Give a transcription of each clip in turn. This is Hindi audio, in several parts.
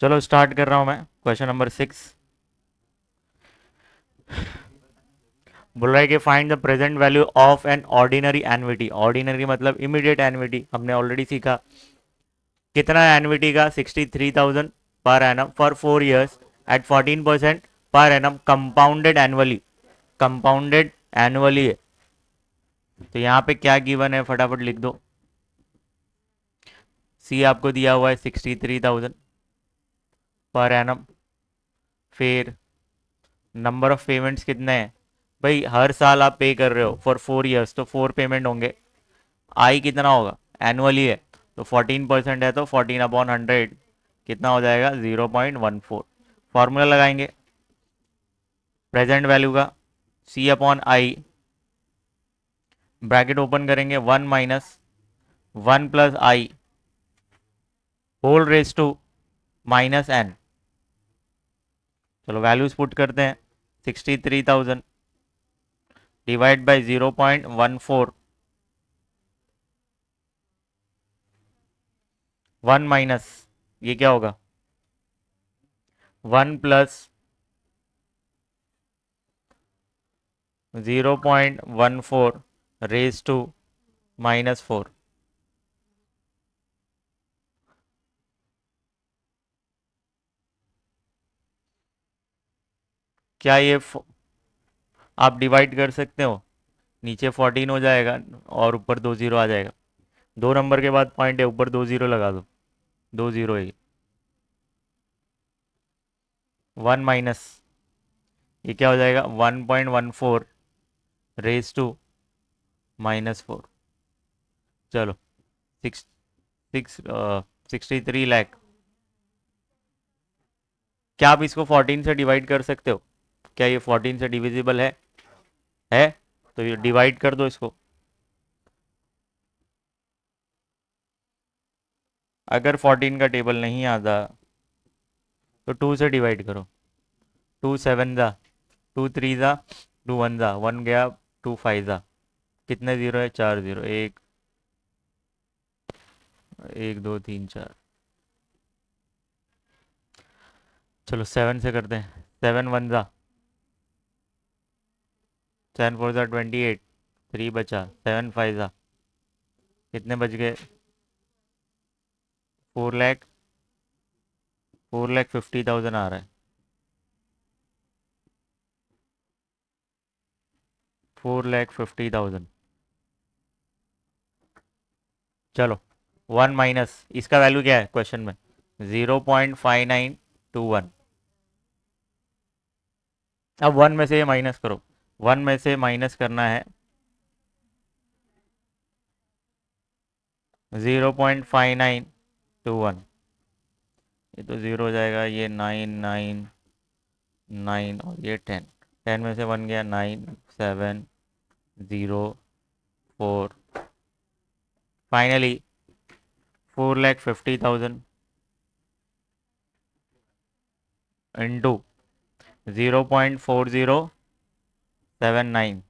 चलो स्टार्ट कर रहा हूँ मैं। क्वेश्चन नंबर 6 बोल रहा है कि find the present value of an ordinary annuity. Ordinary मतलब इमीडिएट एन्युटी, हमने ऑलरेडी सीखा। कितना है एन्युटी का? 63,000 per annum for 4 years at 14% per annum, compounded annually. Compounded annually है। तो यहाँ पे क्या गिवन है फटाफट लिख दो। सी आपको दिया हुआ है 63,000 पर एनम। फिर नंबर ऑफ पेमेंट्स कितने हैं? भाई हर साल आप पे कर रहे हो फॉर 4 years, तो 4 पेमेंट होंगे। आई कितना होगा? एनुअली है, तो 14% है तो 14/100 कितना हो जाएगा? 0.14। फॉर्मूला लगाएंगे प्रेजेंट वैल्यू का। सी अपॉन आई, ब्रैकेट ओपन करेंगे, 1 - 1 + I whole raise to -n। चलो वैल्यूज पुट करते हैं। 63,000 डिवाइड बाई 0.14, 1 माइनस, ये क्या होगा? 1 + 0.14 रेज टू -4। क्या ये आप डिवाइड कर सकते हो? नीचे 14 हो जाएगा और ऊपर 2 जीरो आ जाएगा। 2 नंबर के बाद पॉइंट है, ऊपर 2 जीरो लगा दो। 2 जीरो है। 1 माइनस, ये क्या हो जाएगा? 1.14 रेज टू -4। चलो, 63 लाख। क्या आप इसको 14 से डिवाइड कर सकते हो? क्या ये 14 से डिविजिबल है? तो ये डिवाइड कर दो इसको। अगर 14 का टेबल नहीं आता तो 2 से डिवाइड करो। 2 7 ज़ा, 2 3 ज़ा, 2 1 ज़ा, 1 गया, 2 5 ज़ा। कितने ज़ीरो है? 4 ज़ीरो। एक, एक, दो, तीन, चार। चलो 7 से करते हैं। 7 1 ज़ा, 7 4 ज़ा 28। 3 बचा। 7 5 ज़ा, कितने बच गए? 4 लाख। 4,50,000 आ रहा है। 4,50,000। चलो, 1 माइनस, इसका वैल्यू क्या है क्वेश्चन में? 0.5921। अब 1 में से ये माइनस करो। 1 में से माइनस करना है 0.5921। ये तो ज़ीरो हो जाएगा, ये 9 9 9 और ये 10। 10 में से 1 गया, 9 7 0 4। Finally 4,50,000 into 0.4079।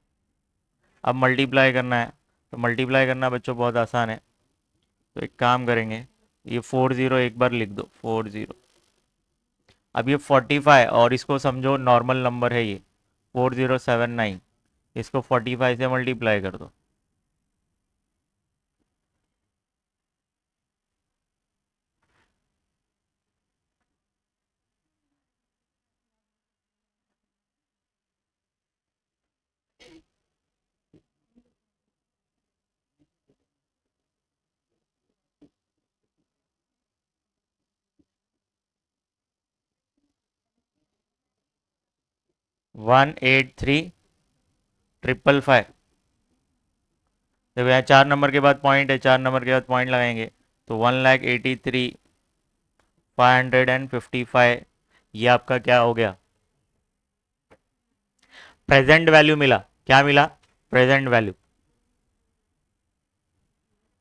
अब मल्टीप्लाई करना है। तो मल्टीप्लाई करना बच्चों बहुत आसान है। तो एक काम करेंगे, ये 40 एक बार लिख दो, 40। अब ये 45, और इसको समझो नॉर्मल नंबर है ये, 4079। इसको 45 से मल्टीप्लाई कर दो। 183,555। देखो यहाँ 4 नंबर के बाद पॉइंट है, 4 नंबर के बाद पॉइंट लगाएंगे तो 1,83,555। ये आपका क्या हो गया? प्रेजेंट वैल्यू मिला। क्या मिला? Present value.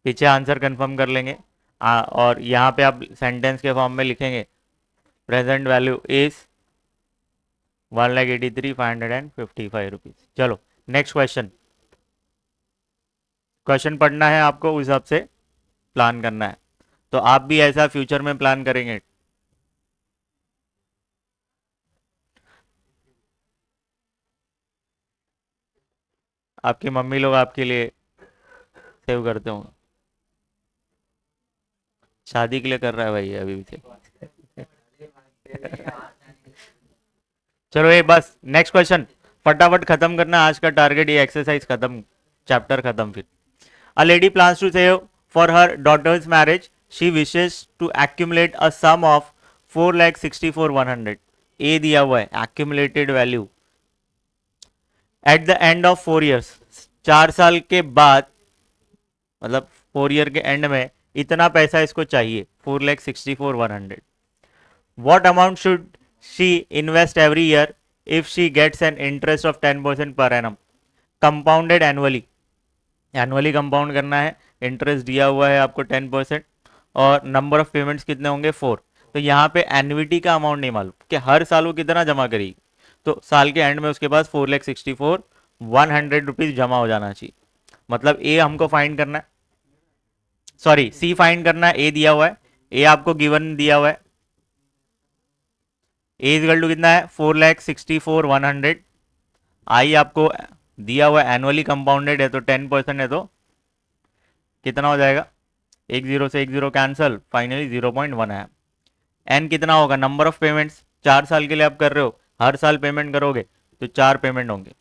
पीछे आंसर कंफर्म कर लेंगे। और यहाँ पे आप सेंटेंस के फॉर्म में लिखेंगे प्रेजेंट वैल्यू इज 1,83,555 रुपीज। चलो नेक्स्ट क्वेश्चन। क्वेश्चन पढ़ना है आपको, उस हिसाब से प्लान करना है। तो आप भी ऐसा फ्यूचर में प्लान करेंगे? आपकी मम्मी लोग आपके लिए सेव करते होंगे। शादी के लिए कर रहा है भाई अभी भी से। चलो ये बस नेक्स्ट क्वेश्चन, फटाफट खत्म करना आज का टारगेट, ये एक्सरसाइज खत्म, चैप्टर खत्म फिर। A lady plans to save for her daughter's marriage. She wishes to accumulate a sum of 4,64,100. ए दिया हुआ है accumulated value at the end of 4 years. 4 साल के बाद, मतलब 4 ईयर के एंड में इतना पैसा इसको चाहिए, 4,64,100. What amount should she invest every year if she gets an interest of 10% per annum, compounded annually? Annually compound करना है, इंटरेस्ट दिया हुआ है आपको 10%, और नंबर ऑफ पेमेंट्स कितने होंगे 4। तो यहाँ पे एन्युटी का अमाउंट नहीं मालूम कि हर साल वो कितना जमा करेगी, तो साल के एंड में उसके पास 4,64,100 रुपीज जमा हो जाना चाहिए। मतलब ए हमको फाइंड करना है, सॉरी सी फाइंड करना है, ए दिया हुआ है, ए आपको गिवन दिया हुआ है, ए इजकल टू कितना है 4,64,100। आई आपको दिया हुआ है, एनुअली कंपाउंडेड है तो 10% है, तो कितना हो जाएगा, एक जीरो से एक जीरो कैंसल, फाइनली 0.1 है। एन कितना होगा, नंबर ऑफ पेमेंट्स, 4 साल के लिए आप कर रहे हो, हर साल पेमेंट करोगे तो 4 पेमेंट होंगे।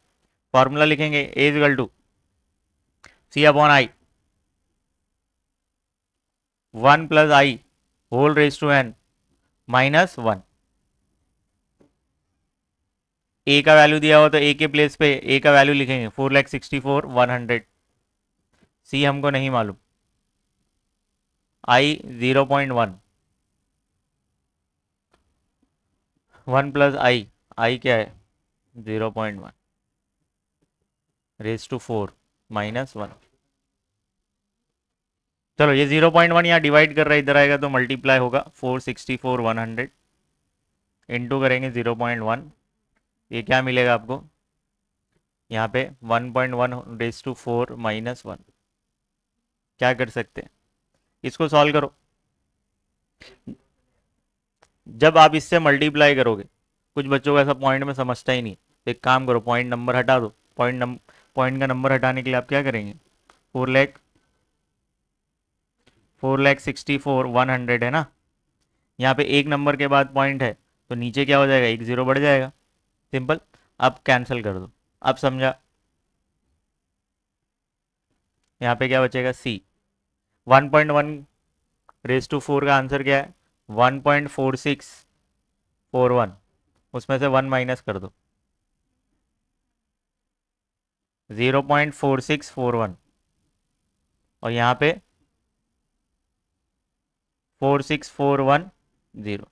फॉर्मूला लिखेंगे A is equal to C upon I, 1 + I whole raise to N -1। A का वैल्यू दिया हुआ तो ए के प्लेस पे ए का वैल्यू लिखेंगे 4,64,100। सी हमको नहीं मालूम, आई 0.1, 1 + आई, आई क्या है 0.1 रेज टू 4 -1। चलो ये 0.1 यहाँ डिवाइड कर रहा है, इधर आएगा तो मल्टीप्लाई होगा, 4,64,100 इंटू करेंगे 0.1, ये क्या मिलेगा आपको यहाँ पे 1.1 रेज टू 4 -1। क्या कर सकते हैं, इसको सॉल्व करो। जब आप इससे मल्टीप्लाई करोगे, कुछ बच्चों को ऐसा पॉइंट में समझता ही नहीं, तो एक काम करो, पॉइंट नंबर हटा दो, पॉइंट का नंबर हटाने के लिए आप क्या करेंगे, 4,64,100 है ना, यहाँ पे एक नंबर के बाद पॉइंट है तो नीचे क्या हो जाएगा, एक जीरो बढ़ जाएगा, सिंपल। अब कैंसिल कर दो, अब समझा, यहाँ पे क्या बचेगा सी। 1.1 रेज टू 4 का आंसर क्या है 1.4641, उसमें से 1 माइनस कर दो, 0.4641, और यहाँ पे 4,64,100।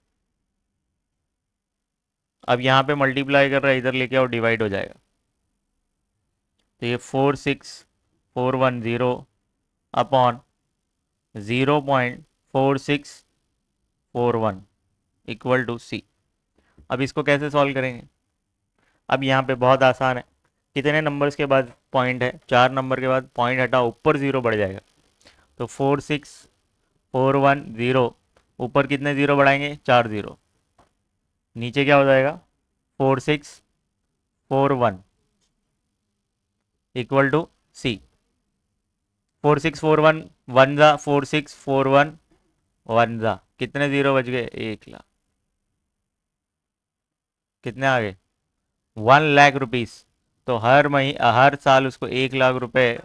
अब यहाँ पे मल्टीप्लाई कर रहा है, इधर लेके आओ डिवाइड हो जाएगा, तो ये 4,64,100 अपॉन 0.4641 इक्वल टू सी। अब इसको कैसे सॉल्व करेंगे, अब यहाँ पे बहुत आसान है, कितने नंबर्स के बाद पॉइंट है, 4 नंबर के बाद पॉइंट हटाओ, ऊपर जीरो बढ़ जाएगा, तो 4,64,100 ऊपर कितने जीरो बढ़ाएंगे, 4 जीरो, नीचे क्या हो जाएगा 4,641 इक्वल टू सी। 4,641 वन जा 4,641 वन जा, कितने जीरो बच गए, 1 लाख, कितने आ गए 1 लाख रुपीस। तो हर साल उसको 1 लाख रुपए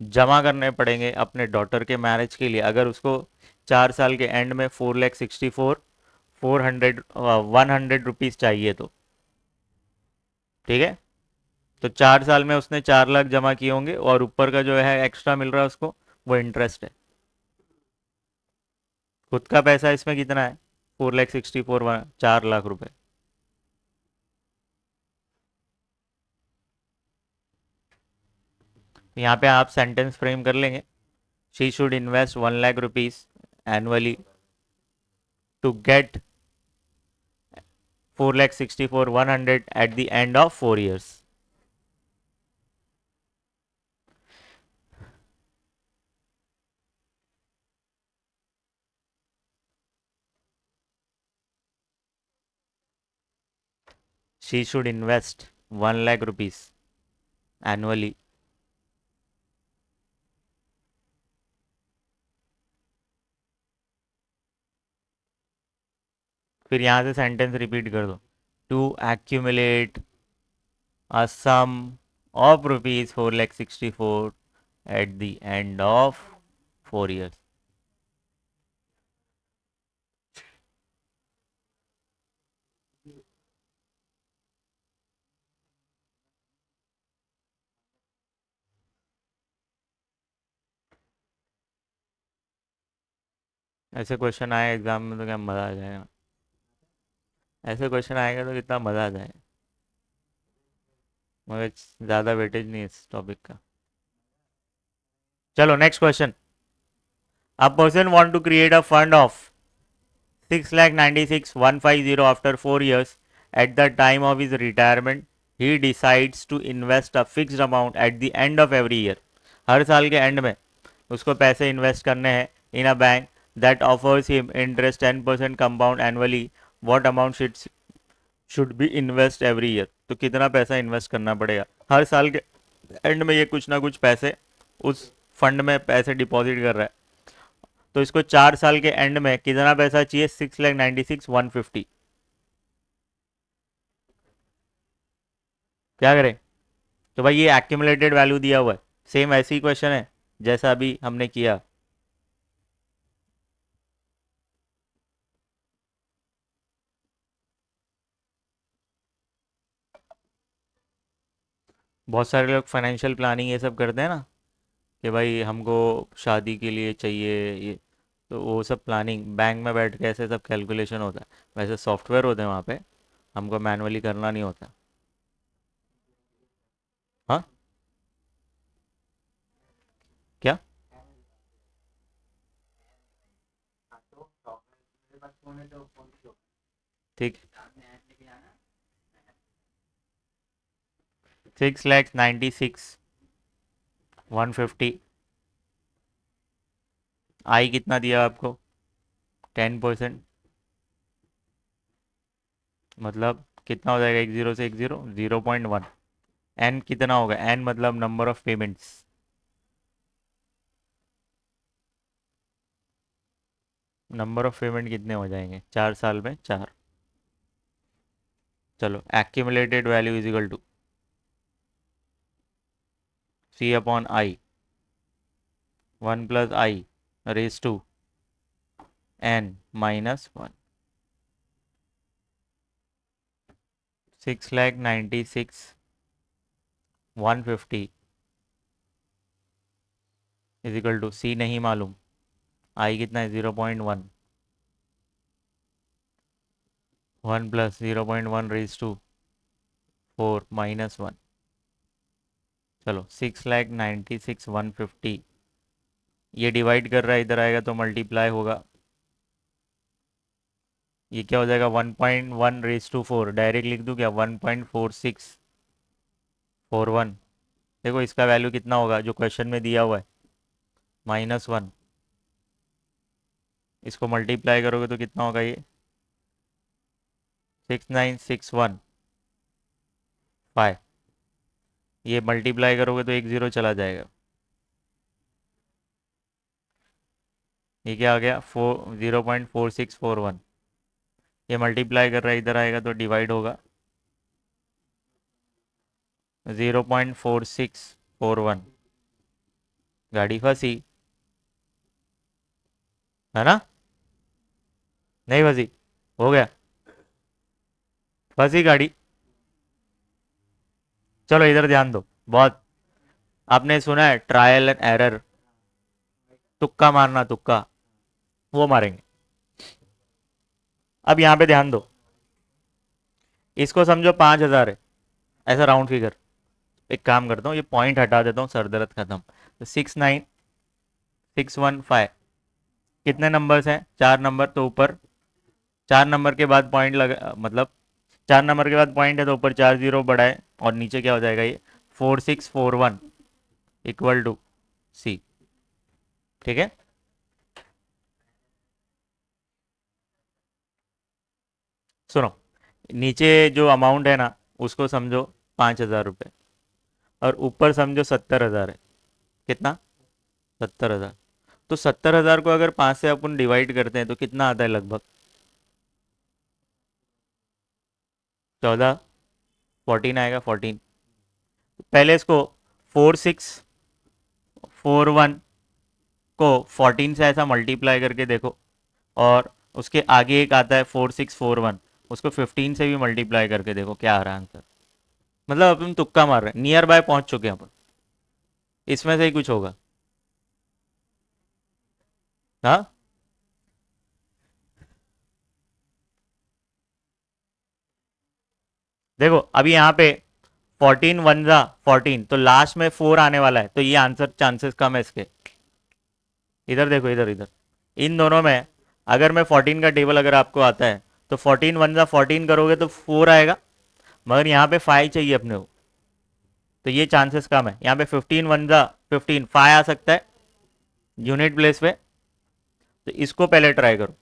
जमा करने पड़ेंगे अपने डॉटर के मैरिज के लिए, अगर उसको 4 साल के एंड में 4,64,400 100 रुपीज़ चाहिए तो, ठीक है। तो 4 साल में उसने 4 लाख जमा किए होंगे, और ऊपर का जो है एक्स्ट्रा मिल रहा है उसको, वो इंटरेस्ट है। खुद का पैसा इसमें कितना है 4,64 4 लाख रुपए। यहाँ पे आप सेंटेंस फ्रेम कर लेंगे, she should invest 1 lakh rupees annually to get 4,64,100 at the end of 4 years। she should invest 1 lakh rupees annually. फिर यहाँ से सेंटेंस रिपीट कर दो, to accumulate a sum of rupees 4,64 at the end of 4 years। ऐसे क्वेश्चन आए एग्जाम में तो क्या मज़ा आ जाएगा। ऐसे क्वेश्चन आएगा तो कितना मज़ा आ जाएगा, मगर ज़्यादा वेटेज नहीं है इस टॉपिक का। चलो next question. A person want to create a fund of 6,96,150 after 4 years. At the time of his retirement, he decides to invest a fixed amount at the end of every year. हर साल के एंड में उसको पैसे इन्वेस्ट करने हैं in a bank that offers him interest 10% compound annually. What amount should be invest every year. तो कितना पैसा इन्वेस्ट करना पड़ेगा हर साल के एंड में, ये कुछ ना कुछ पैसे उस फंड में पैसे डिपॉजिट कर रहा है। तो इसको 4 साल के एंड में कितना पैसा चाहिए, 6,96,150। क्या करें। तो भाई ये एक्यूमुलेटेड वैल्यू दिया हुआ है, सेम ऐसी ही क्वेश्चन है जैसा अभी हमने किया। बहुत सारे लोग फाइनेंशियल प्लानिंग ये सब करते हैं ना, कि भाई हमको शादी के लिए चाहिए ये, तो वो सब प्लानिंग बैंक में बैठ के ऐसे सब कैलकुलेशन होता है। वैसे सॉफ्टवेयर होते हैं वहाँ पे, हमको मैनुअली करना नहीं होता। हाँ। क्या। ठीक। 6,96,150। आई कितना दिया आपको, 10%। मतलब कितना हो जाएगा, एक जीरो से एक जीरो, 0.1। एन कितना होगा, एन मतलब number of payments. Number of payment कितने हो जाएंगे 4 साल में, 4। चलो accumulated value is equal to C upon I, 1 + i raise to n-1। 6,96,150 is equal to C नहीं मालूम, आई कितना है 0.1, 1 + 0.1 रेज टू 4 - 1। चलो 6,96,150, ये डिवाइड कर रहा है, इधर आएगा तो मल्टीप्लाई होगा। ये क्या हो जाएगा, 1.1 रेज टू 4, डायरेक्ट लिख दूँ क्या, 1.4641। देखो इसका वैल्यू कितना होगा जो क्वेश्चन में दिया हुआ है, -1। इसको मल्टीप्लाई करोगे तो कितना होगा ये, 69615। ये मल्टीप्लाई करोगे तो एक ज़ीरो चला जाएगा। ये क्या आ गया, 0.4641। ये मल्टीप्लाई कर रहा है, इधर आएगा तो डिवाइड होगा, 0.4641। गाड़ी फंसी, है ना। नहीं फंसी, हो गया, फंसी गाड़ी। चलो इधर ध्यान दो, बहुत आपने सुना है ट्रायल एंड एरर, तुक्का मारना, तुक्का वो मारेंगे। अब यहाँ पे ध्यान दो, इसको समझो 5,000 है, ऐसा राउंड फिगर। एक काम करता हूँ, ये पॉइंट हटा देता हूँ, सर दर्द खत्म। तो 69615, कितने नंबर्स हैं, 4 नंबर, तो ऊपर 4 नंबर के बाद पॉइंट लगा, मतलब 4 नंबर के बाद पॉइंट है तो ऊपर 4 जीरो बढ़ाए, और नीचे क्या हो जाएगा ये, 4641 इक्वल टू सी। ठीक है। सुनो, नीचे जो अमाउंट है ना, उसको समझो 5,000 रुपये, और ऊपर समझो 70,000 है। कितना? 70,000। तो 70,000 को अगर 5 से अपन डिवाइड करते हैं तो कितना आता है लगभग? 14, 14 आएगा, 14। पहले इसको 4641 को 14 से ऐसा मल्टीप्लाई करके देखो, और उसके आगे एक आता है 4641, उसको 15 से भी मल्टीप्लाई करके देखो क्या आ रहा है आंसर। मतलब अपन तुक्का मार रहे हैं, नियर बाय पहुंच चुके हैं अपन, इसमें से ही कुछ होगा। हाँ, देखो अभी यहाँ पे 14 वन जा 14, तो लास्ट में 4 आने वाला है, तो ये आंसर चांसेस कम है इसके। इधर देखो, इधर इधर, इन दोनों में अगर मैं 14 का टेबल अगर आपको आता है, तो 14 वन जा 14 करोगे तो 4 आएगा, मगर यहाँ पे 5 चाहिए अपने को, तो ये चांसेस कम है। यहाँ पे 15 वन जा 15, 5 आ सकता है यूनिट प्लेस पे, तो इसको पहले ट्राई करो।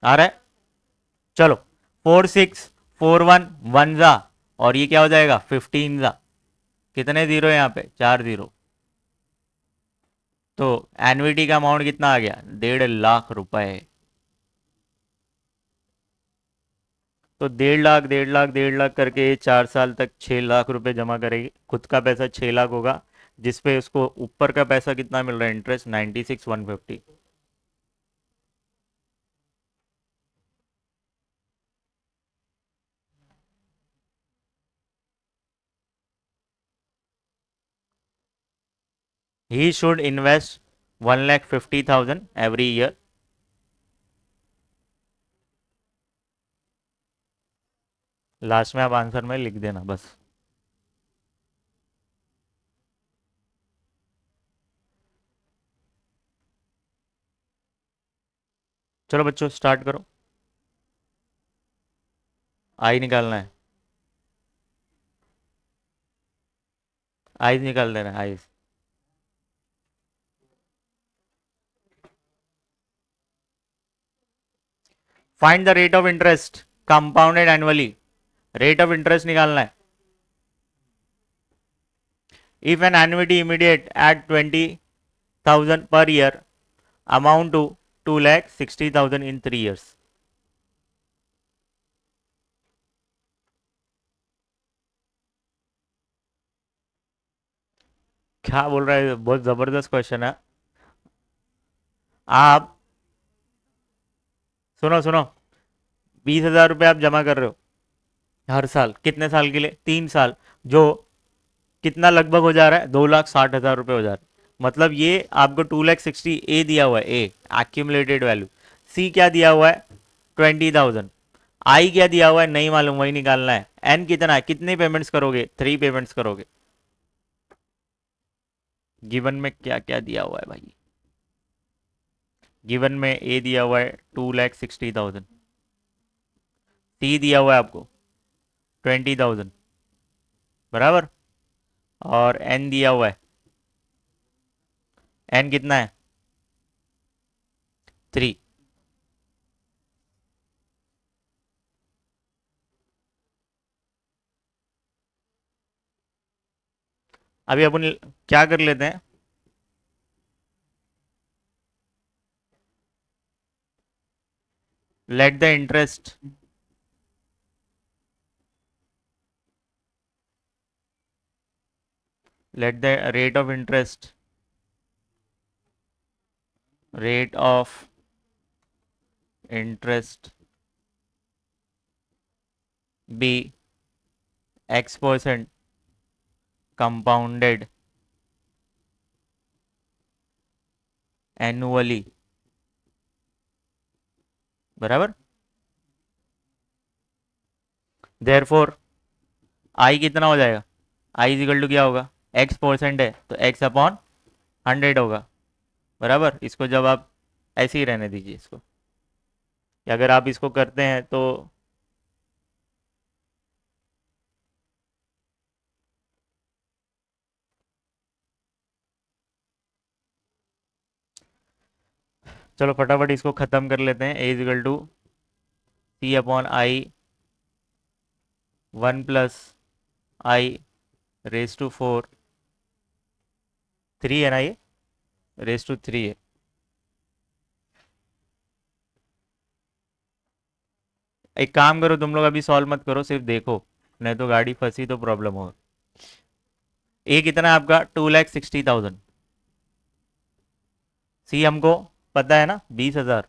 आ रहा है? चलो, 4641 जा, और ये क्या हो जाएगा 15 जा, कितने जीरो है यहाँ पे? 4 जीरो। तो एनविटी का अमाउंट कितना आ गया? 1.5 लाख रुपए। तो 1.5 लाख, 1.5 लाख, 1.5 लाख करके 4 साल तक 6 लाख रुपए जमा करेगी, खुद का पैसा 6 लाख होगा, जिसपे उसको ऊपर का पैसा कितना मिल रहा है? Interest 96,150। He should invest 1,50,000 every year. Last में आप आंसर में लिख देना बस। चलो बच्चों स्टार्ट करो। आई निकालना है, आइज निकाल देना है, आइज। Find the rate of interest compounded annually. Rate of interest निकालना है। If an annuity immediate at 20,000 per year, amount to 2,60,000 in 3 years। क्या बोल रहा है? बहुत जबरदस्त क्वेश्चन है। आप सुनो सुनो, 20,000 रुपये आप जमा कर रहे हो हर साल, कितने साल के लिए? 3 साल। जो कितना लगभग हो जा रहा है? 2,60,000 रुपये हो जा रहा है। मतलब ये आपको 2,60,000 ए दिया हुआ है, ए एक्यूमुलेटेड वैल्यू। सी क्या दिया हुआ है? 20,000। आई क्या दिया हुआ है? नहीं मालूम, वही निकालना है। एन कितना है? कितने पेमेंट्स करोगे? 3 पेमेंट्स करोगे। गिवन में क्या क्या दिया हुआ है भाई? गिवन में ए दिया हुआ है 2,60,000, सी दिया हुआ है आपको 20,000, बराबर, और एन दिया हुआ है। एन कितना है? 3। अभी अपन क्या कर लेते हैं, let the interest let the rate of interest be X% compounded annually, बराबर। देयरफॉर आई कितना हो जाएगा? आई इज इक्वल टू क्या होगा? X% है तो X अपॉन 100 होगा, बराबर। इसको जब आप ऐसे ही रहने दीजिए इसको, कि अगर आप इसको करते हैं तो चलो फटाफट इसको ख़त्म कर लेते हैं। A is equal to C upon I one plus I raise to four, three है ना ये, रेस टू थ्री है। एक काम करो तुम लोग, अभी सॉल्व मत करो, सिर्फ देखो, नहीं तो गाड़ी फंसी तो प्रॉब्लम होगा। ए कितना है आपका? 2,60,000। सी हमको पता है ना, 20,000।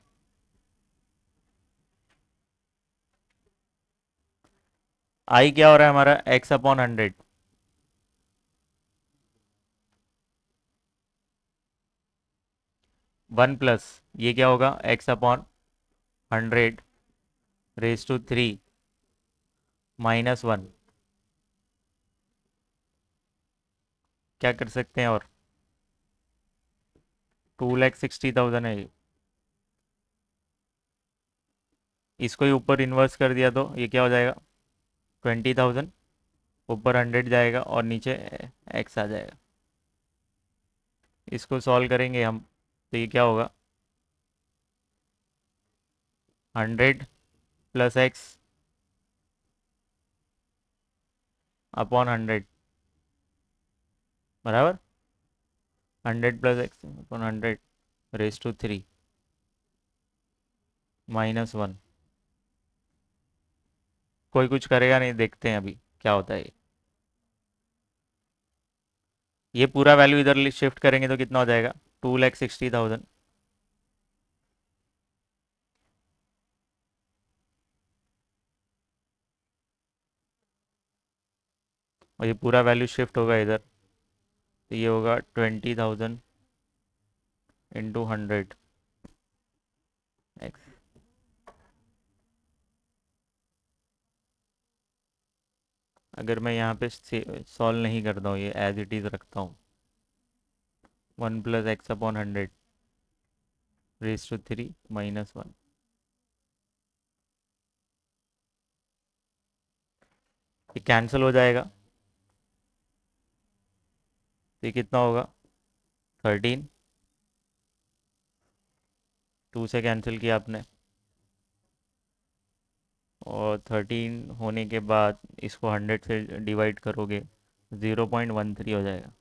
आई क्या हो रहा है हमारा? X upon hundred. One plus ये क्या होगा? X upon hundred raise to three minus one. क्या कर सकते हैं और? 2,60,000 है ये। इसको ही ऊपर इन्वर्स कर दिया तो ये क्या हो जाएगा? 20,000। ऊपर हंड्रेड जाएगा और नीचे एक्स आ जाएगा। इसको सॉल्व करेंगे हम तो ये क्या होगा? Hundred plus x upon hundred बराबर 100 + x/100 raise to three minus one. कोई कुछ करेगा नहीं, देखते हैं अभी क्या होता है। ये पूरा वैल्यू इधर शिफ्ट करेंगे तो कितना हो जाएगा? 2,60,000। और ये पूरा वैल्यू शिफ्ट होगा इधर, तो ये होगा 20,000 इंटू हंड्रेड एक्स। अगर मैं यहाँ पे सॉल्व नहीं करता हूँ, ये एज इट इज़ रखता हूँ, one plus x upon hundred raise to three minus one, ये कैंसिल हो जाएगा। तो ये कितना होगा? 13। टू से कैंसिल किया आपने, और 13 होने के बाद इसको 100 से डिवाइड करोगे, 0.13 हो जाएगा।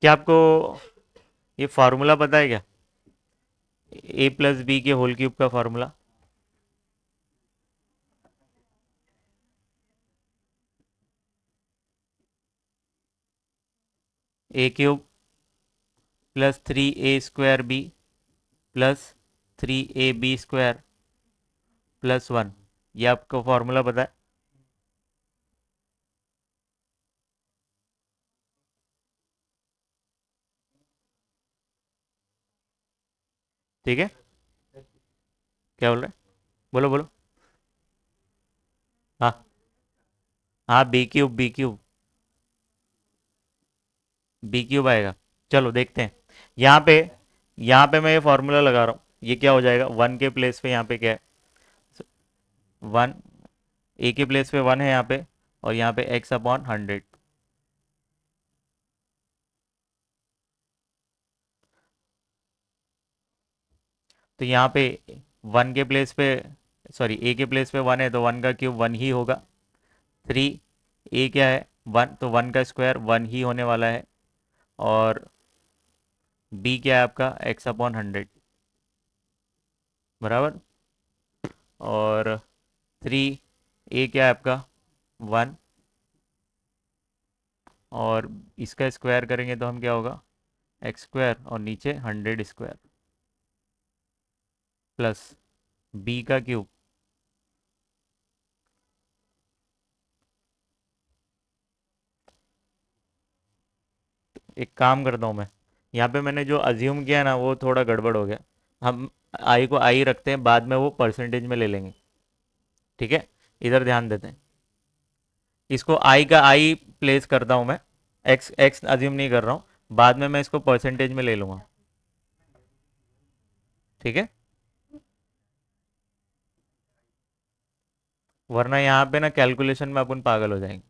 क्या आपको ये फार्मूला पता है क्या? a+b के होल क्यूब का formula. a³ plus 3a² b plus 3ab² plus one. ये आपको फार्मूला पता है? ठीक है, क्या बोल रहे हैं? बोलो बोलो। हाँ हाँ, b³ b³ आएगा। चलो देखते हैं। यहाँ पे मैं ये फार्मूला लगा रहा हूँ, ये क्या हो जाएगा? वन के प्लेस पे यहाँ पे क्या है? वन। ए के प्लेस पे वन है यहाँ पे, और यहाँ पे एक्स अपॉन हंड्रेड। तो यहाँ पे वन के प्लेस पे, सॉरी ए के प्लेस पे वन है तो वन का क्यूब वन ही होगा। थ्री, ए क्या है? वन, तो वन का स्क्वायर वन ही होने वाला है। और बी क्या है आपका? एक्स अपॉन हंड्रेड बराबर। और थ्री, ए क्या है आपका? वन, और इसका स्क्वायर करेंगे तो हम क्या होगा? एक्स स्क्वायर, और नीचे हंड्रेड स्क्वायर प्लस बी का क्यूब। एक काम करता हूँ मैं, यहाँ पे मैंने जो अज्यूम किया ना वो थोड़ा गड़बड़ हो गया। हम आई को आई रखते हैं, बाद में वो परसेंटेज में ले लेंगे। ठीक है, इधर ध्यान देते हैं। इसको आई का आई प्लेस करता हूँ मैं, एक्स एक्स अज्यूम नहीं कर रहा हूँ, बाद में मैं इसको परसेंटेज में ले लूँगा। ठीक है, वरना यहाँ पे ना कैलकुलेशन में अपन पागल हो जाएंगे।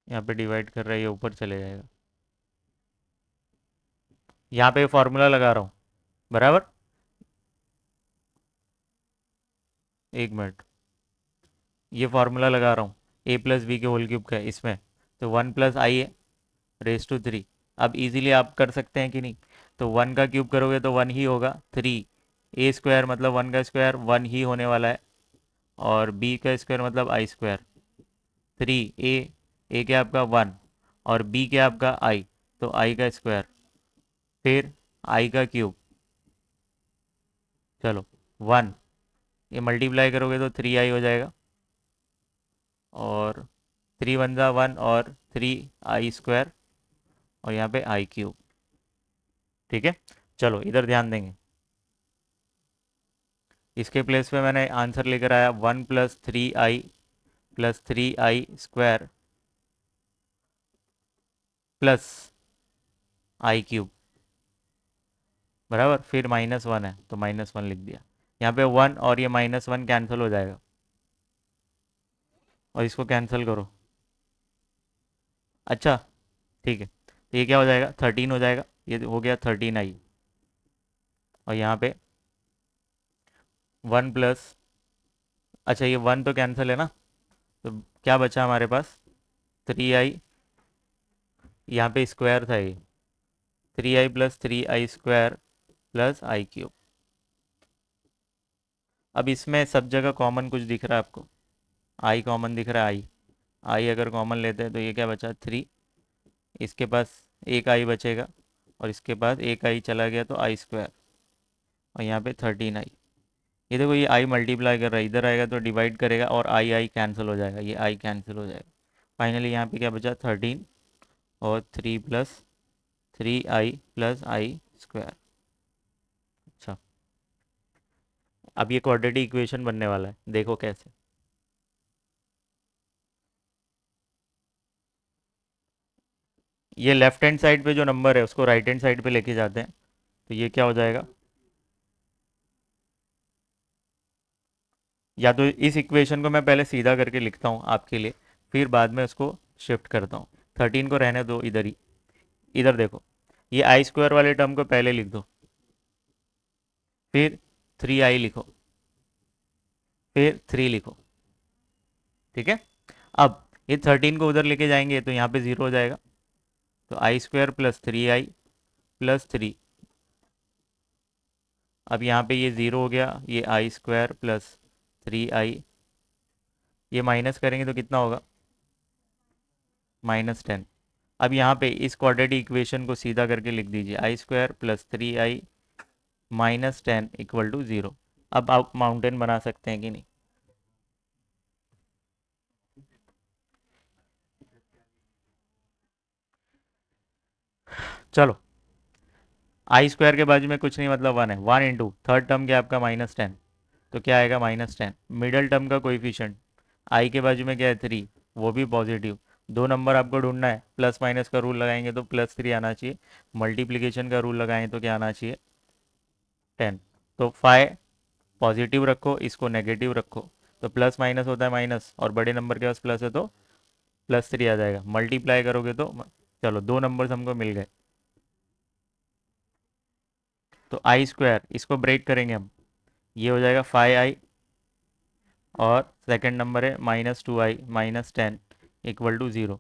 यहाँ पे डिवाइड कर रहा है, ये ऊपर चले जाएगा। यहाँ पे फॉर्मूला लगा रहा हूँ, बराबर। एक मिनट, ये फॉर्मूला लगा रहा हूँ, ए प्लस बी के होल क्यूब का है इसमें, तो 1 + i है रेस टू 3। अब इजीली आप कर सकते हैं कि नहीं? तो 1 का क्यूब करोगे तो 1 ही होगा, 3। ए स्क्वायर मतलब 1 का स्क्वायर 1 ही होने वाला है, और बी का स्क्वायर मतलब आई स्क्वायर। 3 ए क्या आपका 1, और बी क्या आपका आई, तो आई का स्क्वायर, फिर आई का क्यूब, चलो 1, ये मल्टीप्लाई करोगे तो 3i हो जाएगा, और 3 × 1 और 3i स्क्वायर, और यहाँ पे आई क्यूब। ठीक है, चलो इधर ध्यान देंगे। इसके प्लेस पे मैंने आंसर लेकर आया 1 + 3i + 3i स्क्वायर प्लस आई क्यूब, बराबर। फिर -1 है तो -1 लिख दिया। यहाँ पे 1 और ये -1 कैंसिल हो जाएगा, और इसको कैंसिल करो। अच्छा, ठीक है, तो ये क्या हो जाएगा, 13 हो जाएगा, ये हो गया 13i। और यहाँ पे 1 प्लस, अच्छा ये 1 तो कैंसिल है ना, तो क्या बचा हमारे पास, 3i, यहाँ पे स्क्वायर था ये, 3i + 3i स्क्वायर प्लस आई क्यूब। अब इसमें सब जगह कॉमन कुछ दिख रहा है आपको? आई कॉमन दिख रहा है, आई। आई अगर कॉमन लेते हैं तो ये क्या बचा, 3। इसके पास एक आई बचेगा, और इसके पास एक आई चला गया तो आई स्क्वायर, और यहाँ पे 13i। ये देखो, ये आई मल्टीप्लाई कर रहा है, इधर आएगा तो डिवाइड करेगा, और आई आई कैंसिल हो जाएगा, ये आई कैंसिल हो जाएगा। फाइनली यहाँ पे क्या बचा, 13, और 3 + 3i + आई स्क्वायर। अच्छा, अब ये क्वाड्रेटिक इक्वेशन बनने वाला है, देखो कैसे। ये लेफ्ट हैंड साइड पे जो नंबर है उसको राइट हैंड साइड पे लेके जाते हैं, तो ये क्या हो जाएगा, या तो इस इक्वेशन को मैं पहले सीधा करके लिखता हूँ आपके लिए, फिर बाद में उसको शिफ्ट करता हूँ। 13 को रहने दो इधर ही, इधर देखो, ये आई स्क्वायर वाले टर्म को पहले लिख दो, फिर 3i लिखो, फिर 3 लिखो। ठीक है, अब ये 13 को उधर लेके जाएंगे तो यहाँ पे 0 हो जाएगा, तो i² + 3i + 3। अब यहाँ पे ये 0 हो गया, ये i² + 3i, ये माइनस करेंगे तो कितना होगा, -10। अब यहाँ पे इस क्वाड्रेटिक इक्वेशन को सीधा करके लिख दीजिए, i² + 3i - 10 = 0। अब आप माउंटेन बना सकते हैं कि नहीं? चलो, आई स्क्वायर के बाजू में कुछ नहीं मतलब 1 है, 1 × थर्ड टर्म क्या आपका -10, तो क्या आएगा, -10। मिडल टर्म का कोएफिशिएंट, आई के बाजू में क्या है, 3, वो भी पॉजिटिव। दो नंबर आपको ढूंढना है, प्लस माइनस का रूल लगाएंगे तो +3 आना चाहिए, मल्टीप्लिकेशन का रूल लगाएंगे तो क्या आना चाहिए, 10। तो फाइ पॉजिटिव रखो, इसको नेगेटिव रखो, तो प्लस माइनस होता है माइनस, और बड़े नंबर के पास प्लस है तो +3 आ जाएगा। मल्टीप्लाई करोगे तो चलो दो नंबर्स हमको मिल गए, तो आई स्क्वायर इसको ब्रेक करेंगे हम, ये हो जाएगा 5i, और सेकंड नंबर है -2i - 10 = 0।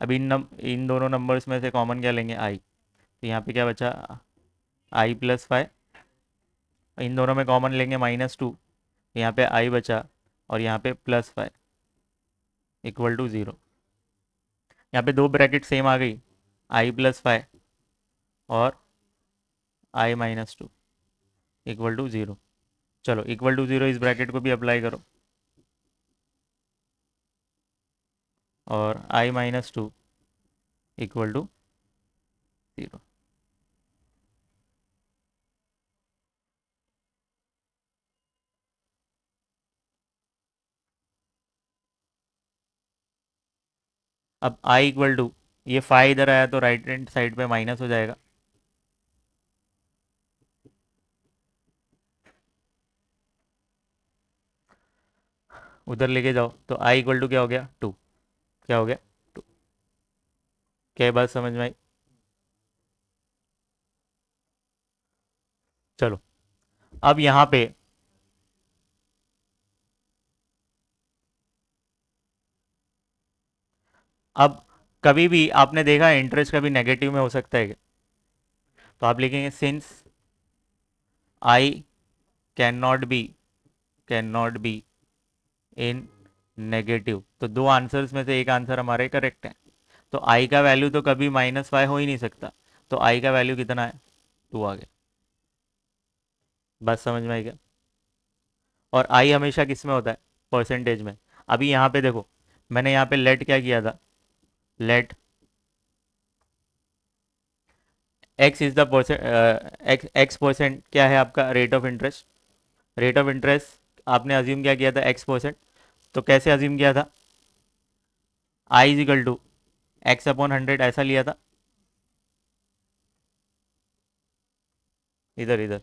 अब इन दोनों नंबर्स में से कॉमन क्या लेंगे, आई, तो यहाँ पे क्या बचा, आई प्लस 5, इन दोनों में कॉमन लेंगे -2, यहाँ पे आई बचा और यहाँ पे +5 इक्वल टू 0। यहाँ पे दो ब्रैकेट सेम आ गई, i+5 और i-2 इक्वल टू 0। चलो इक्वल टू 0 इस ब्रैकेट को भी अप्लाई करो और i-2 इक्वल टू 0। अब i इक्वल टू, ये 5 इधर आया तो राइट हैंड साइड पे माइनस हो जाएगा, उधर लेके जाओ तो i इक्वल टू क्या हो गया 2, क्या हो गया 2। क्या ये बात समझ में आई? चलो अब यहाँ पे अब कभी भी आपने देखा है इंटरेस्ट कभी नेगेटिव में हो सकता है क्या? तो आप लिखेंगे since I can not be in negative, तो दो आंसर्स में से एक आंसर हमारे करेक्ट है। तो आई का वैल्यू तो कभी -5 हो ही नहीं सकता, तो आई का वैल्यू कितना है 2 आ गया। बात समझ में आई क्या? और आई हमेशा किस में होता है, परसेंटेज में। अभी यहाँ पे देखो, मैंने यहाँ पे लेट क्या किया था, let x is the percent, x percent क्या है आपका rate of interest. Rate of interest आपने अज्यूम क्या किया था x%, तो कैसे अज्यूम किया था, I is equal to x/100 ऐसा लिया था। इधर इधर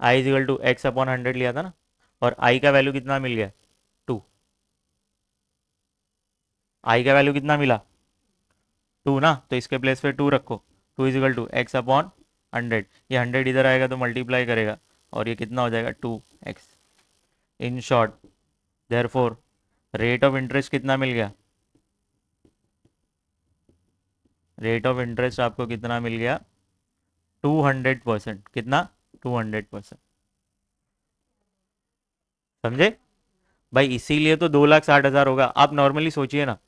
I is equal to x/100 लिया था ना, और आई का वैल्यू कितना मिल गया 2। आई का वैल्यू कितना मिला 2 ना, तो इसके प्लेस पे 2 रखो, 2 इज इक्वल टू x/100, ये 100 इधर आएगा तो मल्टीप्लाई करेगा और ये कितना हो जाएगा 2x। In short therefore rate of interest कितना मिल गया, रेट ऑफ इंटरेस्ट आपको कितना मिल गया 200%। कितना 200%। समझे भाई? इसीलिए तो 2,60,000 होगा। आप नॉर्मली सोचिए ना,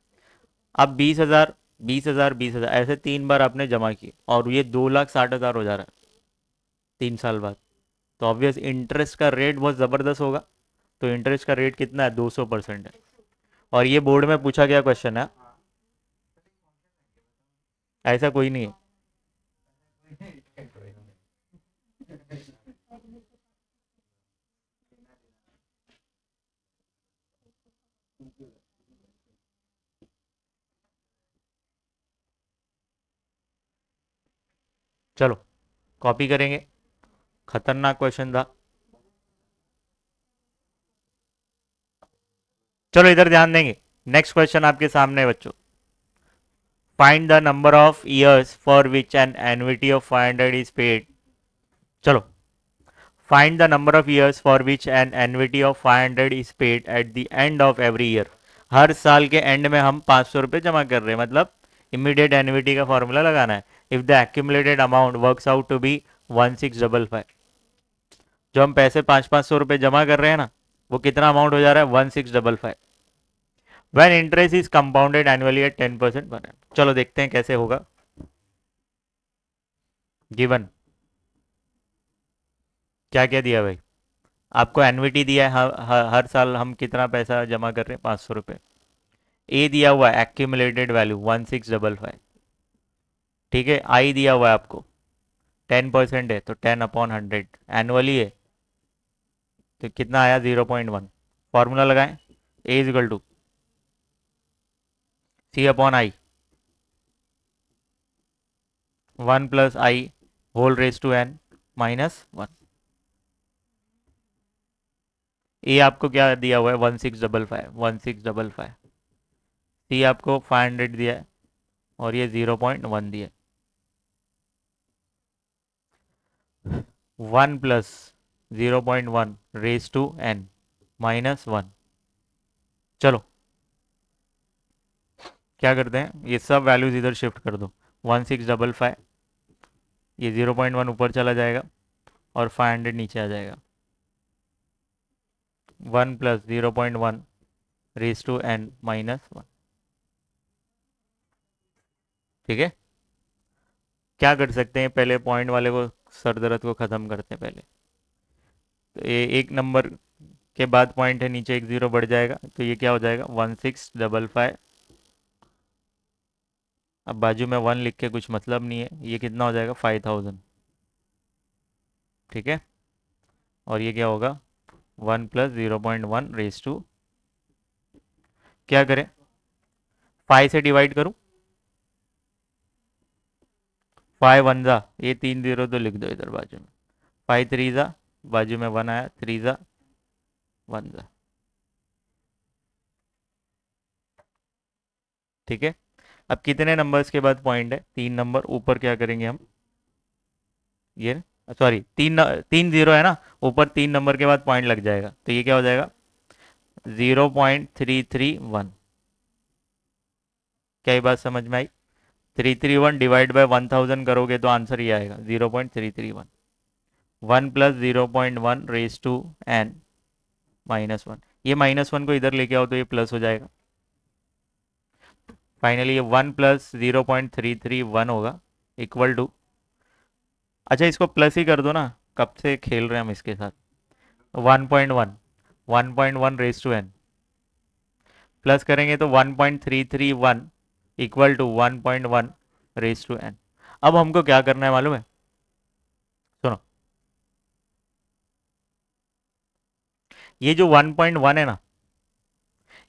आप 20,000 20,000 20,000 ऐसे 3 बार आपने जमा किए और ये 2,60,000 हो जा रहा है 3 साल बाद, तो ऑब्वियस इंटरेस्ट का रेट बहुत ज़बरदस्त होगा। तो इंटरेस्ट का रेट कितना है 200% है। और ये बोर्ड में पूछा गया क्वेश्चन है, ऐसा कोई नहीं है। चलो कॉपी करेंगे, खतरनाक क्वेश्चन था। चलो इधर ध्यान देंगे, नेक्स्ट क्वेश्चन आपके सामने है बच्चों। Find the number of years for which an annuity of 500 is paid. चलो, find the number of years for which an annuity of 500 is paid at the end of every year. हर साल के एंड में हम 500 रुपये जमा कर रहे हैं, मतलब इमीडिएट एन्युटी का फॉर्मूला लगाना है। If the accumulated amount works out to be 1655, जो हम पैसे 500-500 रुपये जमा कर रहे हैं ना, वो कितना अमाउंट हो जा रहा है 1655। When interest is compounded annually at 10% per annum। चलो देखते हैं कैसे होगा। गिवन क्या क्या दिया भाई, आपको एनविटी दिया है, हर साल हम कितना पैसा जमा कर रहे हैं 500 रुपये। ए दिया हुआ है एक्यूमुलेटेड वैल्यू 1655, ठीक है। आई दिया हुआ है आपको 10% है तो 10/100, एनुअली है तो कितना आया 0.1। फॉर्मूला लगाएं, A is equal to C/I 1 + I whole raise to n -1। A आपको क्या दिया हुआ है 1655। सी आपको 500 दिया है और ये 0.1 दिया है। 1 + 0.1 रेज टू n -1। चलो क्या करते हैं, ये सब वैल्यूज इधर शिफ्ट कर दो। 1655, ये 0.1 ऊपर चला जाएगा और 500 नीचे आ जाएगा। 1 plus 0.1 raise to n minus 1। ठीक है, क्या कर सकते हैं, पहले पॉइंट वाले को, सर दर्द को ख़त्म करते हैं पहले। तो ये एक नंबर के बाद पॉइंट है, नीचे एक ज़ीरो बढ़ जाएगा, तो ये क्या हो जाएगा 1655। अब बाजू में 1 लिख के कुछ मतलब नहीं है, ये कितना हो जाएगा 5000। ठीक है, और ये क्या होगा 1 प्लस 0.1 रेज टू, क्या करें, 5 से डिवाइड करूं, 5 वन ज़ा, ये 3 जीरो तो लिख दो इधर बाजू में, 5 थ्री ज़ा, बाजू में 1 आया, 3 ज़ा 1 ज़ा। ठीक है, अब कितने नंबर्स के बाद पॉइंट है, 3 नंबर ऊपर, क्या करेंगे हम, ये, सॉरी, 3 जीरो है ना, ऊपर 3 नंबर के बाद पॉइंट लग जाएगा, तो ये क्या हो जाएगा 0.331। क्या ये बात समझ में आई? 331 डिवाइड बाय 1000 करोगे तो आंसर ये आएगा 0.331। 1 plus 0.1 raise to N minus 1, ये -1 को इधर लेके आओ तो ये प्लस हो जाएगा। फाइनली ये 1 प्लस 0.331 होगा, इक्वल टू, अच्छा इसको प्लस ही कर दो ना, कब से खेल रहे हैं हम इसके साथ। 1.1, 1.1 रेज टू एन, प्लस करेंगे तो 1.331 equal to 1.1 raise to n. अब हमको क्या करना है मालूम है, सुनो, ये जो 1.1 है ना,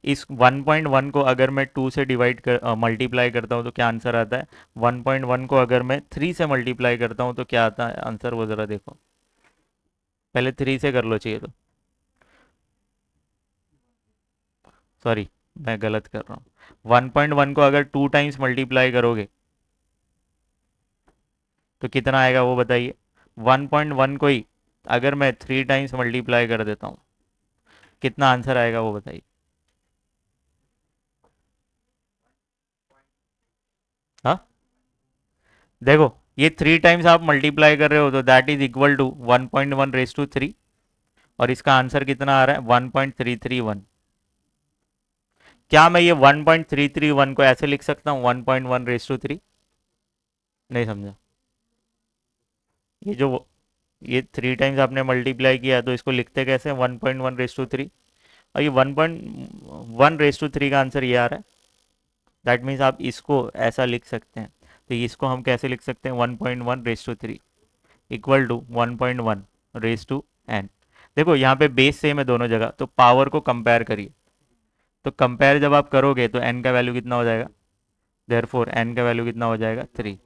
इस 1.1 को अगर मैं 2 से डिवाइड कर मल्टीप्लाई करता हूँ तो क्या आंसर आता है, 1.1 को अगर मैं 3 से मल्टीप्लाई करता हूँ तो क्या आता है आंसर, वो ज़रा देखो, पहले 3 से कर लो चाहिए तो, सॉरी मैं गलत कर रहा हूँ। 1.1 को अगर 2 टाइम्स मल्टीप्लाई करोगे तो कितना आएगा वो बताइए। 1.1 को ही अगर मैं 3 टाइम्स मल्टीप्लाई कर देता हूँ, कितना आंसर आएगा वो बताइए। हाँ, देखो, ये 3 टाइम्स आप मल्टीप्लाई कर रहे हो तो that is equal to 1.1 raise to 3, और इसका आंसर कितना आ रहा है 1.331। क्या मैं ये 1.331 को ऐसे लिख सकता हूँ 1.1 रेज टू 3? नहीं समझा, ये जो, ये 3 टाइम्स आपने मल्टीप्लाई किया तो इसको लिखते कैसे 1.1 रेज टू 3, और ये 1.1 रेज टू 3 का आंसर ये आ रहा है। दैट मीन्स आप इसको ऐसा लिख सकते हैं, तो इसको हम कैसे लिख सकते हैं 1.1 raise to 3 equal to 1.1 raise to n. देखो यहाँ पे बेस सेम है दोनों जगह, तो पावर को कंपेयर करिए, तो कंपेयर जब आप करोगे तो एन का वैल्यू कितना हो जाएगा, देयरफॉर एन का वैल्यू कितना हो जाएगा 3।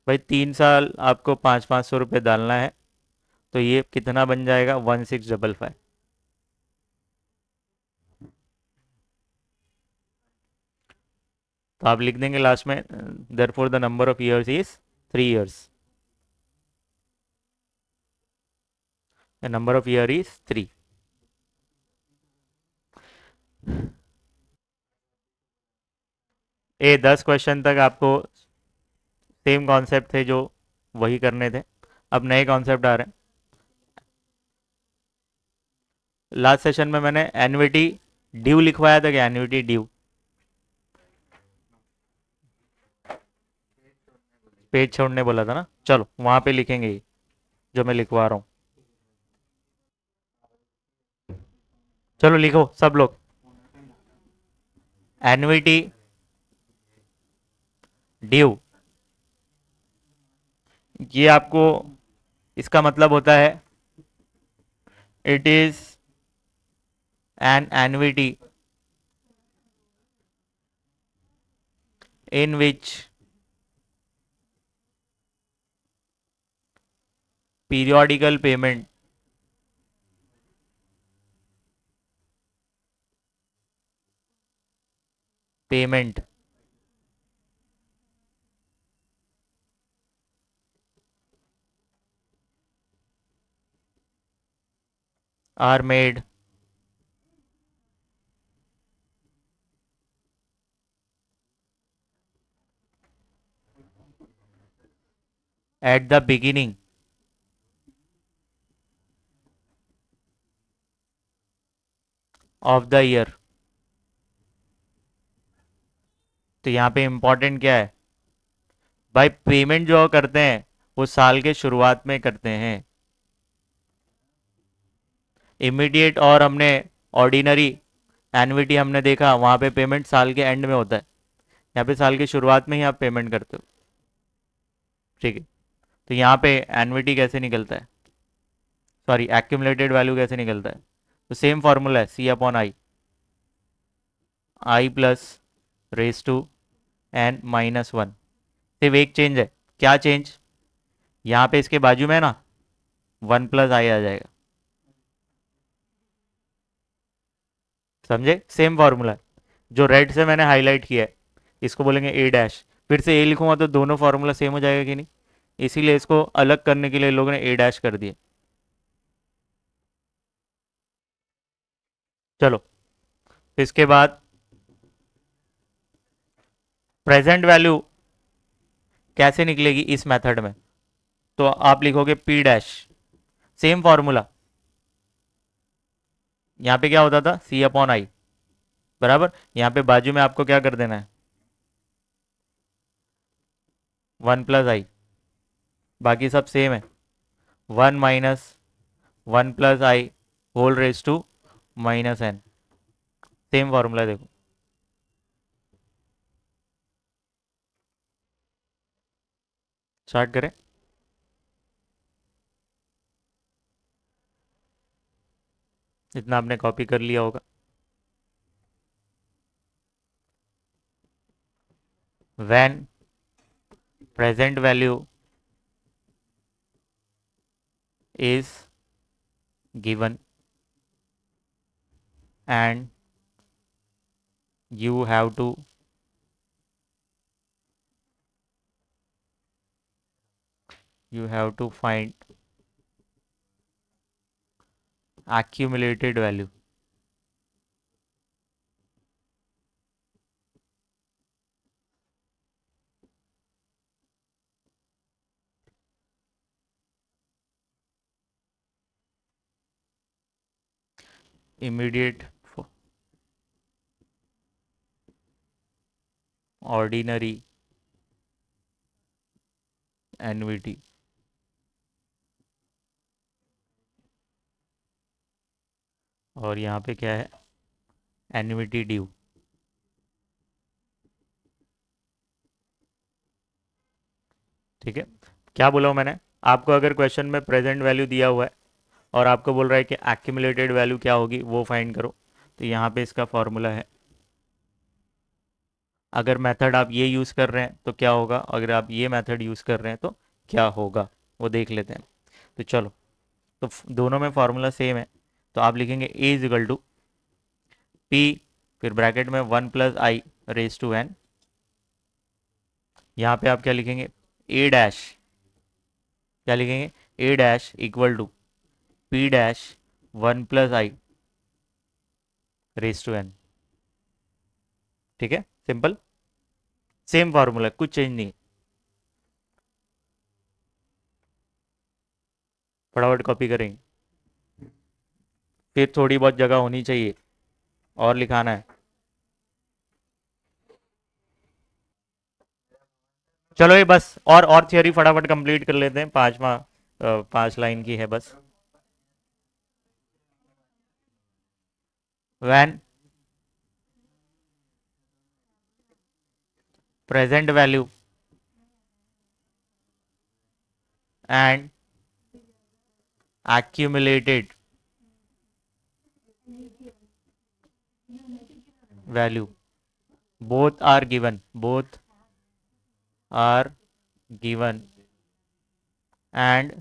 भाई 3 साल आपको 500-500 रुपये डालना है, तो ये कितना बन जाएगा 1655। तो आप लिख देंगे लास्ट में, therefore the number of years is 3 years, the number of year is 3। ये 10 क्वेश्चन तक आपको सेम कॉन्सेप्ट थे जो वही करने थे, अब नए कॉन्सेप्ट आ रहे हैं। लास्ट सेशन में मैंने एन्युटी ड्यू लिखवाया था, क्या एन्युटी ड्यू, पेज छोड़ने बोला था ना, चलो वहां पे लिखेंगे ये जो मैं लिखवा रहा हूँ। चलो लिखो सब लोग, एन्युटी ड्यू, ये आपको, इसका मतलब होता है it is an annuity in which periodical payment are made at the beginning of the year. तो यहाँ पे इंपॉर्टेंट क्या है भाई, पेमेंट जो करते हैं वो साल के शुरुआत में करते हैं। इमीडिएट और हमने ऑर्डिनरी एन्युटी हमने देखा, वहां पे पेमेंट साल के एंड में होता है। यहाँ पे साल की शुरुआत में ही आप पेमेंट करते हो। ठीक है, तो यहाँ पे एन्युटी कैसे निकलता है, सॉरी एक्यूमुलेटेड वैल्यू कैसे निकलता है? तो सेम फॉर्मूला है, C upon I, I plus raise to N minus one. सिर्फ एक चेंज है, क्या चेंज? यहाँ पे इसके बाजू में है ना, वन प्लस आई आ जाएगा। समझे? सेम फॉर्मूला है, जो रेड से मैंने हाईलाइट किया है इसको बोलेंगे ए डैश। फिर से ए लिखूंगा तो दोनों फार्मूला सेम हो जाएगा कि नहीं, इसीलिए इसको अलग करने के लिए लोगों ने ए डैश कर दिया। चलो, इसके बाद प्रेजेंट वैल्यू कैसे निकलेगी इस मेथड में? तो आप लिखोगे पी डैश, सेम फॉर्मूला। यहाँ पे क्या होता था, सी अपॉन आई बराबर, यहाँ पे बाजू में आपको क्या कर देना है, वन प्लस आई, बाकी सब सेम है। One minus one plus i whole raise to minus n. Same formula देखो। स्टार्ट करें। इतना आपने कॉपी कर लिया होगा। when present value is given and you have to find accumulated value। immediate ordinary annuity और यहाँ पे क्या है, एन्युटी ड्यू। ठीक है, क्या बोला हूँ मैंने आपको, अगर क्वेश्चन में प्रेजेंट वैल्यू दिया हुआ है और आपको बोल रहा है कि एक्यूमुलेटेड वैल्यू क्या होगी वो फाइंड करो, तो यहाँ पे इसका फॉर्मूला है। अगर मेथड आप ये यूज़ कर रहे हैं तो क्या होगा, अगर आप ये मेथड यूज़ कर रहे हैं तो क्या होगा, वो देख लेते हैं। तो चलो, तो दोनों में फार्मूला सेम है, तो आप लिखेंगे A is equal to P, फिर ब्रैकेट में one plus I raise to N. यहाँ पे आप क्या लिखेंगे, ए डैश, क्या लिखेंगे, A dash equal to P dash one plus I raise to N. ठीक है, सिंपल, सेम फार्मूला, कुछ चेंज नहीं। फटाफट कॉपी करेंगे, फिर थोड़ी बहुत जगह होनी चाहिए और लिखाना है। चलो ये बस, और थियोरी फटाफट कंप्लीट कर लेते हैं, पांचवा 5 लाइन की है बस। When present value and accumulated value both are given and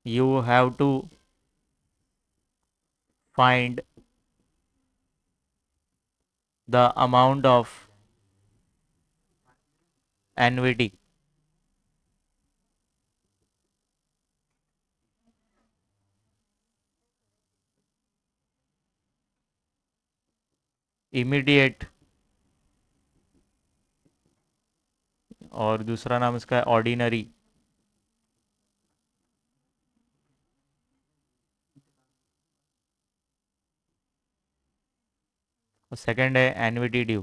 you have to find the amount of annuity immediate, और दूसरा नाम इसका है ऑर्डिनरी और सेकंड है एनवीटी ड्यू।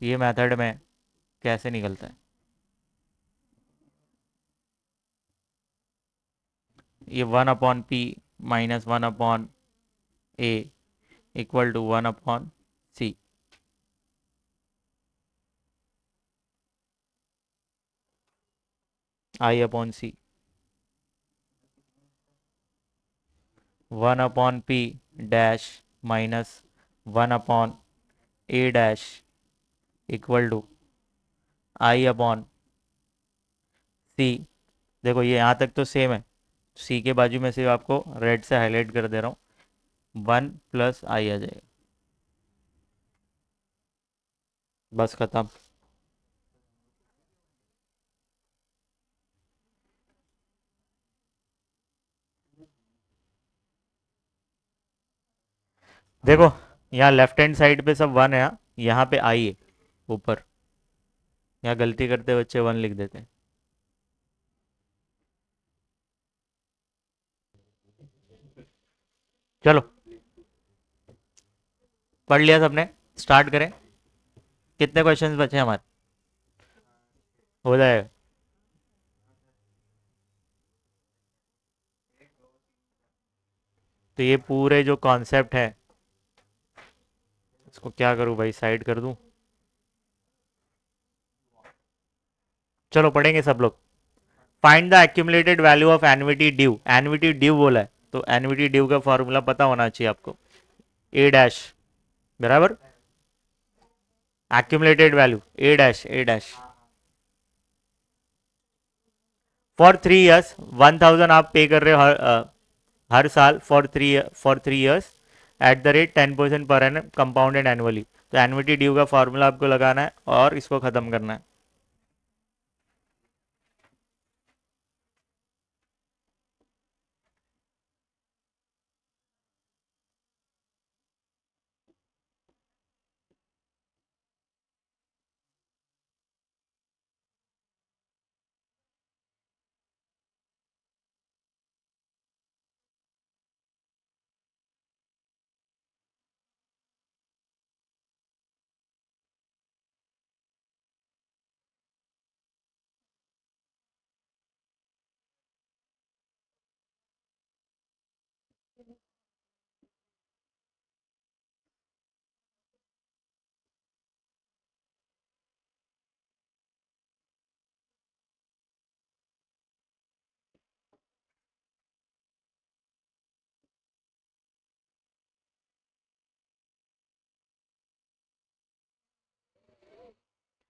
तो ये मेथड में कैसे निकलता है? ये 1/p minus 1/a equal to 1/c। I/c 1/p dash minus 1/a dash equal to I/c। देखो ये यहाँ तक तो सेम है। सी के बाजू में से आपको रेड से हाईलाइट कर दे रहा हूँ, 1+i आ जाएगा। बस खत्म। देखो यहाँ लेफ्ट हैंड साइड पे सब 1 है, यहाँ पे आई है ऊपर। यहाँ गलती करते बच्चे 1 लिख देते हैं। चलो पढ़ लिया सबने, स्टार्ट करें। कितने क्वेश्चंस बचे हैं हमारे? हो जाएगा। तो ये पूरे जो कॉन्सेप्ट है, इसको क्या करूँ भाई, साइड कर दूँ? चलो पढ़ेंगे सब लोग। Find the accumulated value of एनविटी due. एनविटी due बोला है तो एनविटी ड्यू का फॉर्मूला पता होना चाहिए आपको। ए डैश बराबर accumulated value A dash for 3 years. 1,000 आप पे कर रहे हो हर साल for 3 years at the rate 10% पर एनम कंपाउंडेड एनुअली। तो एनविटी ड्यू का फॉर्मूला आपको लगाना है और इसको खत्म करना है।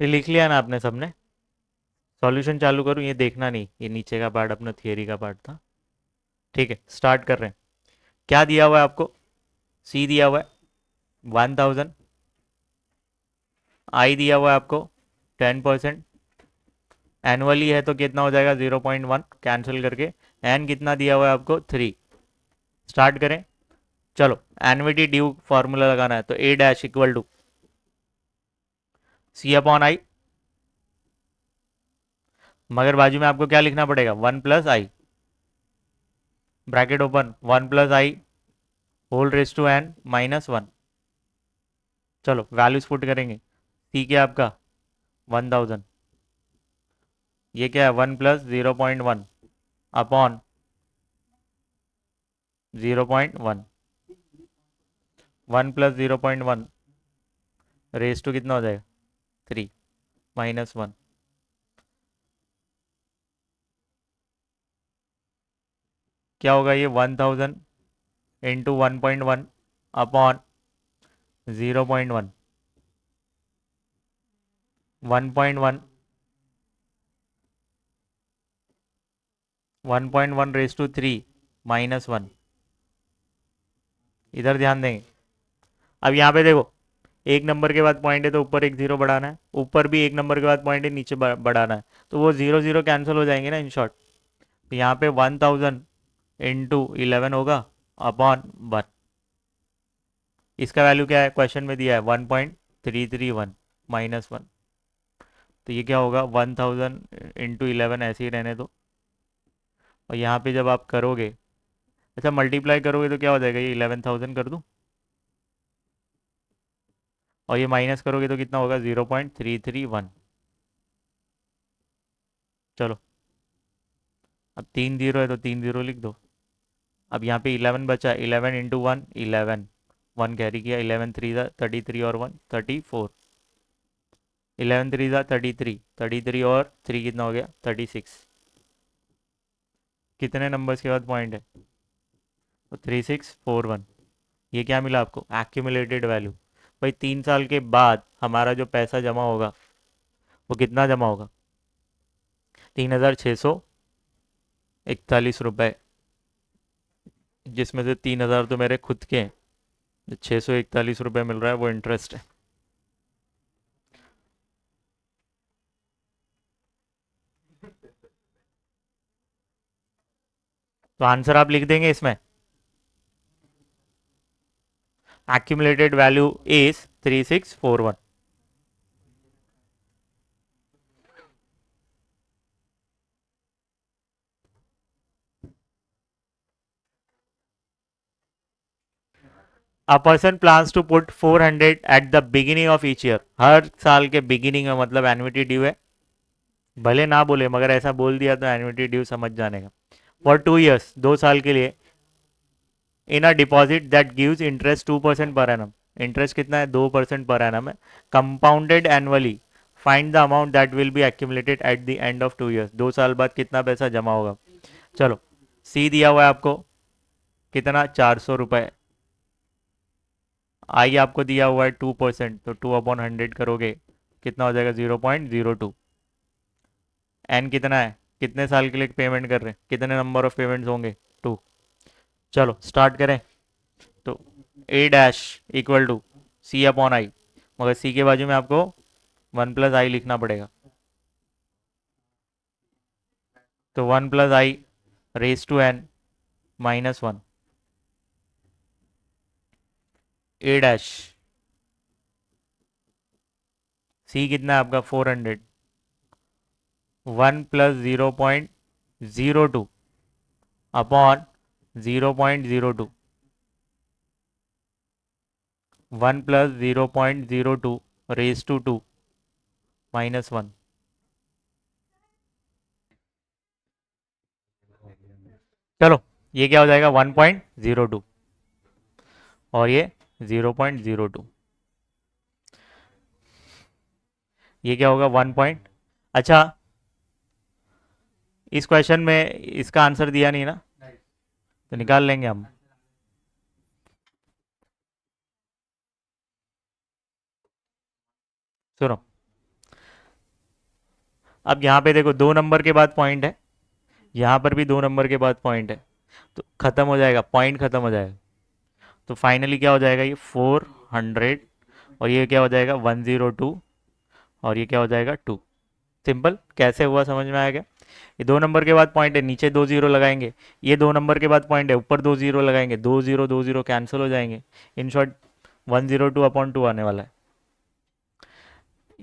ये लिख लिया ना आपने सबने? सॉल्यूशन चालू करूँ? ये देखना नहीं, ये नीचे का पार्ट अपना थियरी का पार्ट था। ठीक है स्टार्ट कर रहे हैं। क्या दिया हुआ है आपको? सी दिया हुआ है 1,000, आई दिया हुआ है आपको 10%, एनुअली है तो कितना हो जाएगा 0.1 कैंसिल करके, एन कितना दिया हुआ है आपको 3। स्टार्ट करें। चलो एनविटी ड्यू फॉर्मूला लगाना है तो ए डैश इक्वल टू C/I, मगर बाजू में आपको क्या लिखना पड़ेगा 1+i bracket open 1+i whole raise to N -1। चलो वैल्यूज पुट करेंगे। सी क्या आपका 1,000, ये क्या है 1+0.1 अपॉन 0.1, 1+0.1 रेस टू कितना हो जाएगा 3 -1। क्या होगा ये 1,000 इंटू 1.1 अपॉन 0.1, 1.1, 1.1 रेस टू 3 -1। इधर ध्यान देंगे। अब यहाँ पे देखो एक नंबर के बाद पॉइंट है तो ऊपर एक जीरो बढ़ाना है, ऊपर भी एक नंबर के बाद पॉइंट है नीचे बढ़ाना है, तो वो जीरो जीरो कैंसिल हो जाएंगे ना इन शॉर्ट। तो यहाँ पे 1,000 इंटू 11 होगा अपॉन 1। इसका वैल्यू क्या है क्वेश्चन में दिया है 1.331 -1। तो ये क्या होगा 1,000 इंटू 11 ऐसे ही रहने दो। और यहाँ पे जब आप करोगे, अच्छा मल्टीप्लाई करोगे तो क्या हो जाएगा, ये 11,000 कर दूँ और ये माइनस करोगे तो कितना होगा? 0.331। चलो, अब 3 जीरो है तो 3 जीरो लिख दो। अब यहाँ पे 11 बचा, 11 × 1 11, 1 कैरी किया, 11 3 33 और 1 34, 11 3 33, 33 और 3 कितना हो गया? 36। कितने नंबर्स के बाद पॉइंट है? तो 3641। ये क्या मिला आपको? Accumulated value. भाई 3 साल के बाद हमारा जो पैसा जमा होगा वो कितना जमा होगा? 3641 रुपये, जिसमें से 3000 तो मेरे खुद के हैं। जो 641 रुपये मिल रहा है वो इंटरेस्ट है। तो आंसर आप लिख देंगे इसमें, accumulated value is 3641। A person plans to put 400 at the beginning of each year। हर साल के बिगिनिंग में, मतलब एनुइटी ड्यू है। भले ना बोले मगर ऐसा बोल दिया तो एनुइटी ड्यू समझ जाने का। फॉर 2 years, 2 साल के लिए। In a deposit that gives interest 2% per annum. Interest कितना है? 2% पर एनम है। Compounded annually. Find the amount that will be accumulated eight the end of 2 years। 2 साल बाद कितना पैसा जमा होगा? चलो, सी दिया हुआ है आपको, कितना? 400 रुपये। आई आपको दिया हुआ है 2%, तो 2/100 करोगे कितना हो जाएगा? 0.02। एन कितना है? कितने साल के लिए पेमेंट कर रहे हैं? कितने नंबर ऑफ पेमेंट्स होंगे? 2। चलो स्टार्ट करें। तो ए डैश इक्वल टू C/I, मगर सी के बाजू में आपको 1 + i लिखना पड़ेगा। तो 1 + i raised to n - 1। A dash, सी कितना है आपका? 400। 1 + 0.02 अपॉन 0.02। 1 + 0.02 raised to 2 - 1। चलो, ये क्या हो जाएगा? 1.02 और ये 0.02। ये क्या होगा? 1 अच्छा, इस क्वेश्चन में इसका आंसर दिया नहीं ना, तो निकाल लेंगे हम। सुनो, अब यहाँ पे देखो 2 नंबर के बाद पॉइंट है, यहाँ पर भी 2 नंबर के बाद पॉइंट है, तो खत्म हो जाएगा, पॉइंट खत्म हो जाएगा। तो फाइनली क्या हो जाएगा? ये 400 और ये क्या हो जाएगा? 102 और ये क्या हो जाएगा? 2। सिंपल, कैसे हुआ समझ में आएगा? ये 2 नंबर के बाद पॉइंट है, नीचे 2 जीरो लगाएंगे। ये 2 नंबर के बाद पॉइंट है, ऊपर 2 जीरो लगाएंगे। 2 जीरो कैंसिल हो जाएंगे। इन शॉर्ट 102/2 आने वाला है।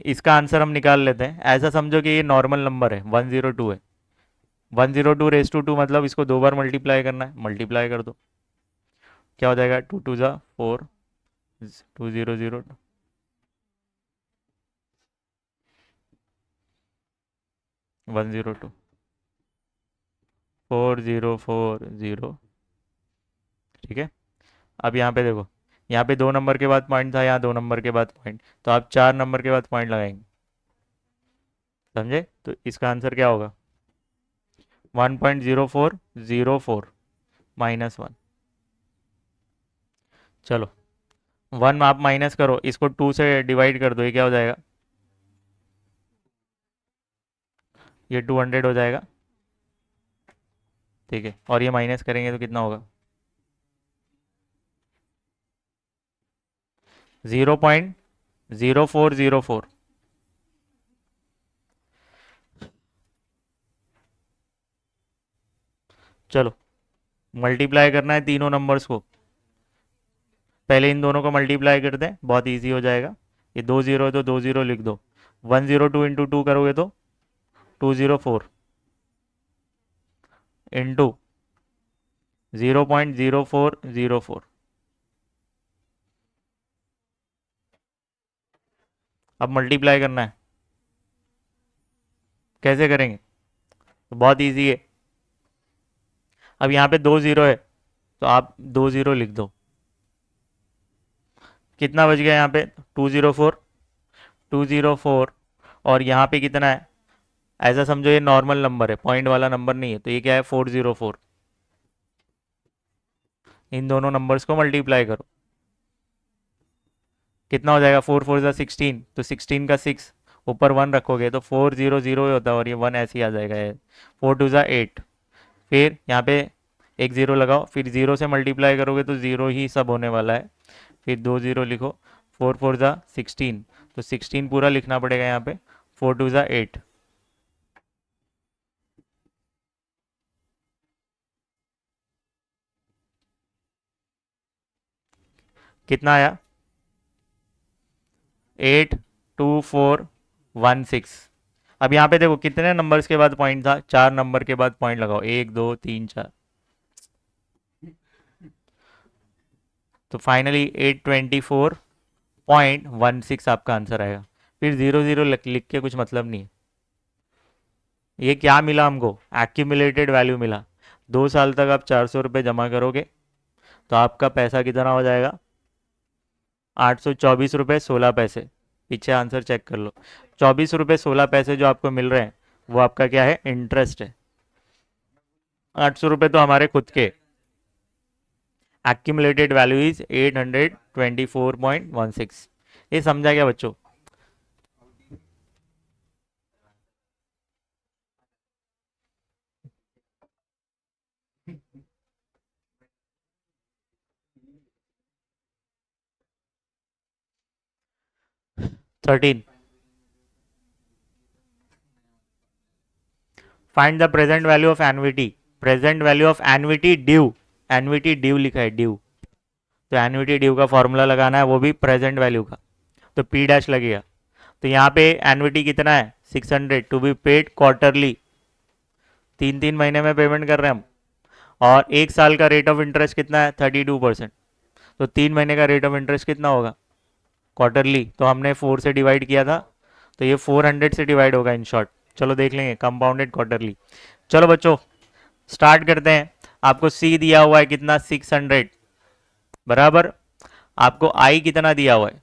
इसका आंसर हम निकाल लेते हैं। ऐसा समझो कि ये नॉर्मल नंबर है, 102 है। 102 raised to 2 मतलब इसको 2 बार मल्टीप्लाई करना है, मल्टीप्लाई कर दो। क्या हो जाएगा? 2 2 ज़ा 4, 2 0 0, 102, 4040। ठीक है। अब यहाँ पे देखो, यहाँ पे 2 नंबर के बाद पॉइंट था, यहाँ 2 नंबर के बाद पॉइंट, तो आप 4 नंबर के बाद पॉइंट लगाएंगे। समझे? तो इसका आंसर क्या होगा? 1.0404 - 1। चलो, 1 आप माइनस करो, इसको 2 से डिवाइड कर दो, ये क्या हो जाएगा? ये 200 हो जाएगा। ठीक है, और ये माइनस करेंगे तो कितना होगा? 0.0404। चलो, मल्टीप्लाई करना है तीनों नंबर्स को। पहले इन दोनों को मल्टीप्लाई कर दें, बहुत इजी हो जाएगा। ये 2 जीरो है तो 2 जीरो लिख दो। 102 × 2 करोगे तो 204 इंटू 0.0404। अब मल्टीप्लाई करना है, कैसे करेंगे? तो बहुत इजी है। अब यहाँ पे 2 0 है, तो आप 2 0 लिख दो। कितना बच गया यहाँ पे? 204, 204। और यहाँ पे कितना है? ऐसा समझो ये नॉर्मल नंबर है, पॉइंट वाला नंबर नहीं है, तो ये क्या है? 404। इन दोनों नंबर्स को मल्टीप्लाई करो, कितना हो जाएगा? 4 4 16, तो 16 का 6, ऊपर 1 रखोगे तो 400 होता है, और ये 1 ऐसे ही आ जाएगा। 4 2 8। फिर यहाँ पे एक ज़ीरो लगाओ, फिर ज़ीरो से मल्टीप्लाई करोगे तो ज़ीरो ही सब होने वाला है। फिर 2 0 लिखो। 4 4 16, तो 16 पूरा लिखना पड़ेगा यहाँ पे। 4 2 8। कितना आया? 8 2 4 1 6। अब यहाँ पे देखो कितने नंबर्स के बाद पॉइंट था? 4 नंबर के बाद पॉइंट लगाओ, 1 2 3 4। तो फाइनली 824.16 आपका आंसर आएगा। फिर 0 0 लिख के कुछ मतलब नहीं है। ये क्या मिला हमको? एक्यूमुलेटेड वैल्यू मिला। 2 साल तक आप 400 रुपये जमा करोगे तो आपका पैसा कितना हो जाएगा? 824 रुपये 16 पैसे। पीछे आंसर चेक कर लो। 24 रुपये 16 पैसे जो आपको मिल रहे हैं वो आपका क्या है? इंटरेस्ट है। 800 रुपये तो हमारे खुद के। Accumulated value is 824.16। ये समझा क्या बच्चों? 13। Find the present value of एनविटी। Present value of एनविटी due. एनविटी due लिखा है, ड्यू। तो एनविटी ड्यू का फॉर्मूला लगाना है, वो भी प्रेजेंट वैल्यू का। तो पी डैश लगेगा। तो यहाँ पे एनविटी कितना है? 600 टू बी पेड क्वार्टरली। 3 3 महीने में पेमेंट कर रहे हैं हम। और 1 साल का रेट ऑफ इंटरेस्ट कितना है? 32%। तो 3 महीने का रेट ऑफ इंटरेस्ट कितना होगा क्वार्टरली? तो हमने 4 से डिवाइड किया था, तो ये 400 से डिवाइड होगा इन शॉर्ट। चलो देख लेंगे, कंपाउंडेड क्वार्टरली। चलो बच्चों स्टार्ट करते हैं। आपको सी दिया हुआ है कितना? 600 बराबर। आपको आई कितना दिया हुआ है?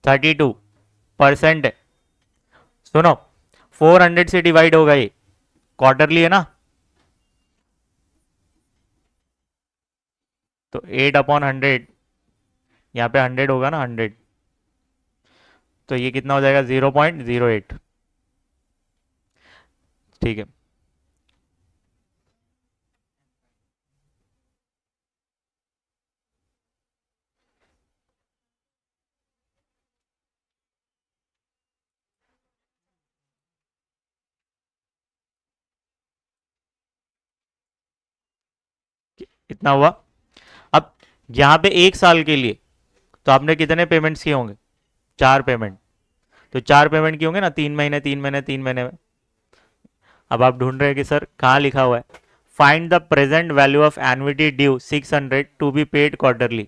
32% है। सुनो, 400 से डिवाइड होगा, ये क्वार्टरली है ना, तो 8/100। यहाँ पे 100 होगा ना, 100। तो ये कितना हो जाएगा? 0.08। ठीक है। इतना हुआ। अब यहाँ पे 1 साल के लिए तो आपने कितने पेमेंट्स किए होंगे? 4 पेमेंट। तो 4 पेमेंट किए होंगे ना, 3 महीने 3 महीने 3 महीने में। अब आप ढूंढ रहे हैं कि सर कहाँ लिखा हुआ है? Find the present value of annuity due 600 to be paid quarterly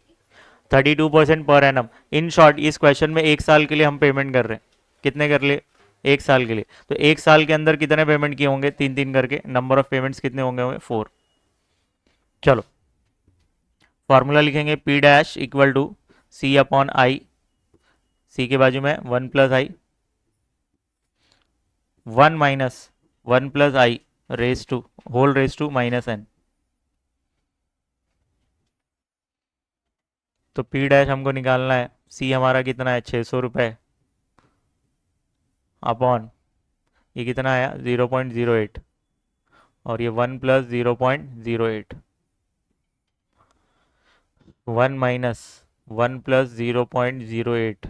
32% per annum. In short इस क्वेश्चन में 1 साल के लिए हम पेमेंट कर रहे हैं। कितने कर लिए? 1 साल के लिए। तो 1 साल के अंदर कितने पेमेंट किए होंगे? 3 3 करके। नंबर ऑफ पेमेंट्स कितने होंगे? 4। चलो फॉर्मूला लिखेंगे, P dash equal to C/I। C के बाजू में 1 + I, 1 - 1 + I raise to whole raise to -N। तो पी डैश हमको निकालना है। सी हमारा कितना है? 600 रुपये अपॉन ये कितना आया? 0.08। और ये 1 + 0.08। 1 - 1 + 0.08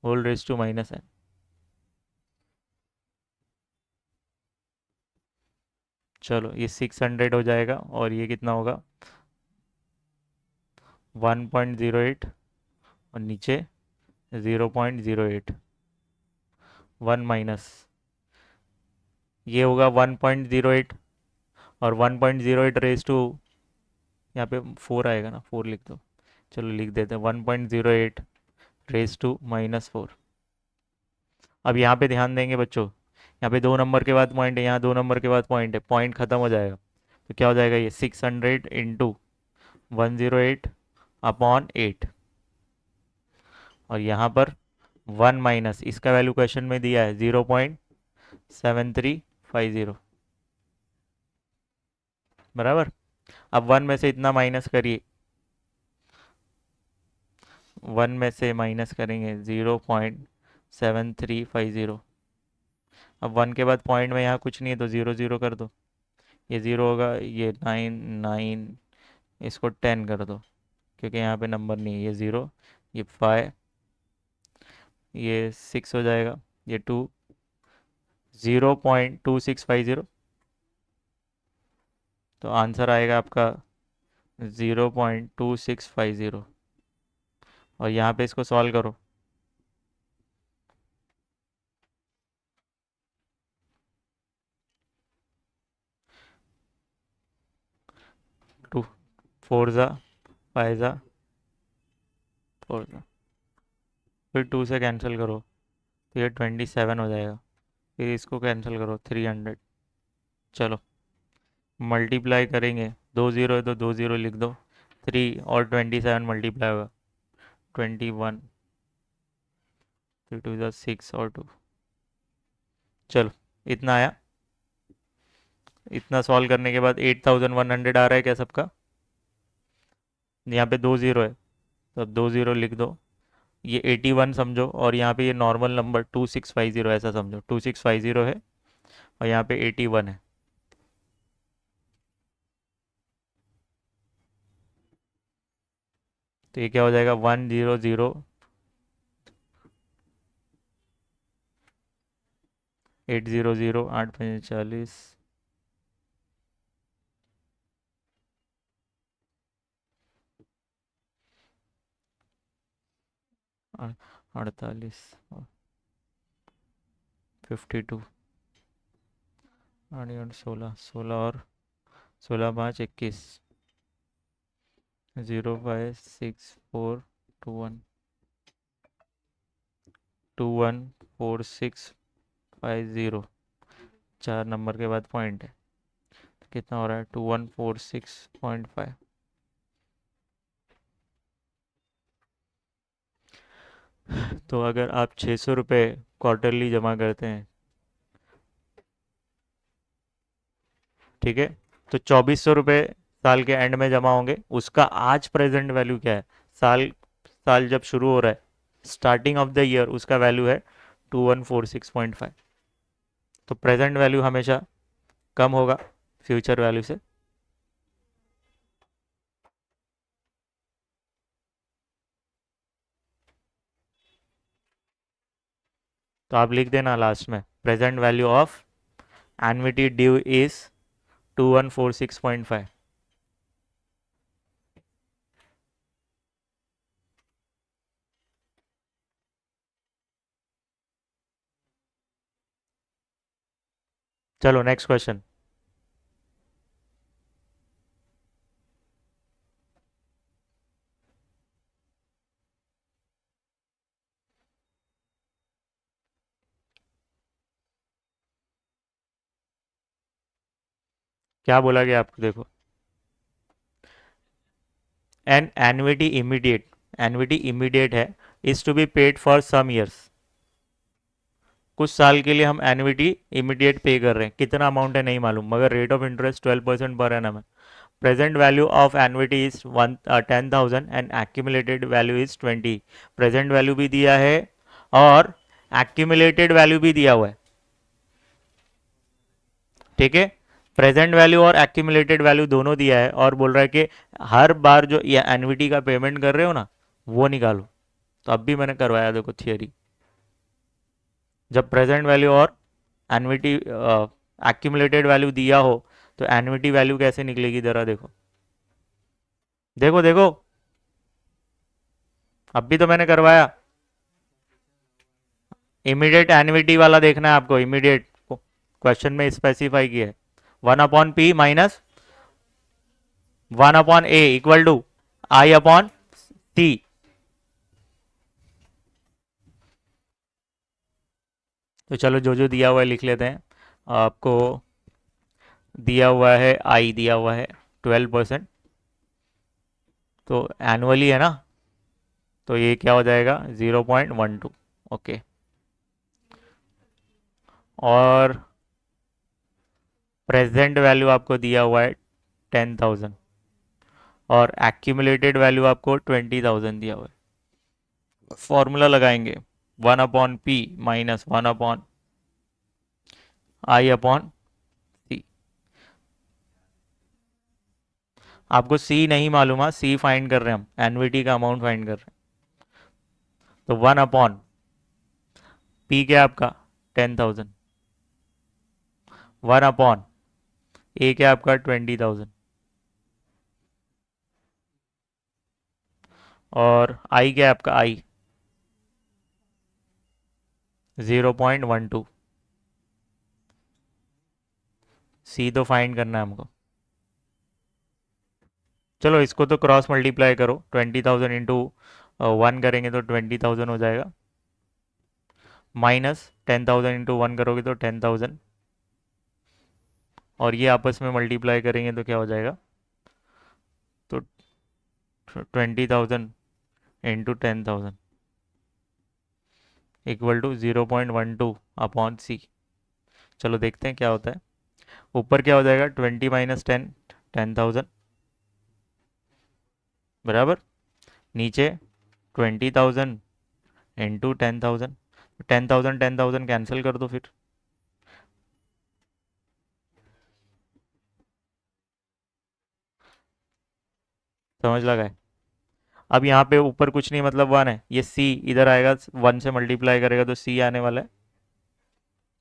होल रेस टू -N। चलो ये 600 हो जाएगा, और ये कितना होगा? 1.08, और नीचे 0.08। 1 ये होगा 1.08, और 1.08 रेस टू, यहाँ पे 4 आएगा ना, 4 लिख दो। चलो लिख देते हैं 1.08 रेज टू -4। अब यहाँ पे ध्यान देंगे बच्चों, यहाँ पे 2 नंबर के बाद पॉइंट है, यहाँ 2 नंबर के बाद पॉइंट है, पॉइंट खत्म हो जाएगा। तो क्या हो जाएगा ये 600 इंटू 108 अपॉन 8। और यहाँ पर 1 माइनस इसका वैल्यू क्वेश्चन में दिया है 0.7350, बराबर। अब 1 में से इतना माइनस करिए, 1 में से माइनस करेंगे 0.7350। अब 1 के बाद पॉइंट में यहाँ कुछ नहीं है तो 0 0 कर दो, ये 0 होगा, ये 9 9, इसको 10 कर दो क्योंकि यहाँ पे नंबर नहीं है, ये 0, ये 5, ये 6 हो जाएगा, ये 2, 0.2650। तो आंसर आएगा आपका 0.2650। और यहाँ पे इसको सॉल्व करो, टू 4 ज़ा 5 ज़ा 4 ज़ा, फिर 2 से कैंसिल करो तो ये 27 हो जाएगा, फिर इसको कैंसिल करो 300। चलो मल्टीप्लाई करेंगे, 2 ज़ीरो है तो 2 ज़ीरो लिख दो, 3 और 27 मल्टीप्लाई होगा 21, 3 2 ज़ा 6 और 2। चलो इतना आया। इतना सॉल्व करने के बाद 8100 आ रहा है क्या सबका? यहाँ पे 2 ज़ीरो है तो अब 2 ज़ीरो लिख दो, ये 81 समझो, और यहाँ पे ये नॉर्मल नंबर 2650 ऐसा समझो, 2650 है और यहाँ पे 81 है। तो ये क्या हो जाएगा 100, 800, 8×5 = 40, 48, 52, 8 8 16, 16 और 16×5 = 21, 05641 214650, 4 नंबर के बाद पॉइंट है, तो कितना हो रहा है 2146.5। तो अगर आप 600 रुपये क्वार्टरली जमा करते हैं, ठीक है, तो 2400 रुपये साल के एंड में जमा होंगे। उसका आज प्रेजेंट वैल्यू क्या है? साल साल जब शुरू हो रहा है, स्टार्टिंग ऑफ द ईयर, उसका वैल्यू है 2146.5। तो प्रेजेंट वैल्यू हमेशा कम होगा फ्यूचर वैल्यू से। तो आप लिख देना लास्ट में, present value of annuity due is 2146.5। चलो नेक्स्ट क्वेश्चन। क्या बोला गया आपको? देखो, एन एन्युटी इमीडिएट है, is to be paid for some years. कुछ साल के लिए हम एन्युटी इमीडिएट पे कर रहे हैं, कितना अमाउंट है नहीं मालूम, मगर rate of interest 12% per annum है। Present value of annuity is 10,000 and accumulated value is 20। Present value भी दिया है और एक्यूमुलेटेड वैल्यू भी दिया हुआ है, ठीक है। प्रेजेंट वैल्यू और एक्यूमुलेटेड वैल्यू दोनों दिया है, और बोल रहा है कि हर बार जो ये एन्युटी का पेमेंट कर रहे हो ना, वो निकालो। तो अब भी मैंने करवाया, देखो थियरी, जब प्रेजेंट वैल्यू और एन्युटी एक्यूमुलेटेड वैल्यू दिया हो तो एन्युटी वैल्यू कैसे निकलेगी, जरा देखो, देखो देखो, अब भी तो मैंने करवाया। इमीडिएट एन्युटी वाला देखना है आपको, इमीडिएट क्वेश्चन में स्पेसिफाई किया है, 1/p minus 1/a equal to I/c। तो चलो जो दिया हुआ है लिख लेते हैं। आपको दिया हुआ है आई दिया हुआ है 12%, तो एनुअली है ना, तो ये क्या हो जाएगा 0.12। ओके। और प्रेजेंट वैल्यू आपको दिया हुआ है 10,000, और एक्यूमुलेटेड वैल्यू आपको 20,000 दिया हुआ है। फॉर्मूला लगाएंगे 1/p माइनस 1/i/c। आपको सी नहीं मालूम है, सी फाइंड कर रहे हैं हम, एनविटी का अमाउंट फाइंड कर रहे हैं। तो 1/p क्या है आपका 10,000, 1/a क्या है आपका 20,000, और आई क्या है आपका आई 0.12। सी तो फाइंड करना है हमको। चलो इसको तो क्रॉस मल्टीप्लाई करो, 20,000 इंटू 1 करेंगे तो 20,000 हो जाएगा, माइनस 10,000 इंटू 1 करोगे तो 10,000, और ये आपस में मल्टीप्लाई करेंगे तो क्या हो जाएगा, तो 20,000 इंटू 10,000 इक्वल टू 0.12/c। चलो देखते हैं क्या होता है। ऊपर क्या हो जाएगा 20 माइनस 10, 10,000 बराबर, नीचे 20,000 इंटू 10,000, 10,000 10,000 कैंसिल कर दो फिर। समझ लगा है। अब यहाँ पे ऊपर कुछ नहीं मतलब 1 है, ये सी इधर आएगा, 1 से मल्टीप्लाई करेगा तो सी आने वाला है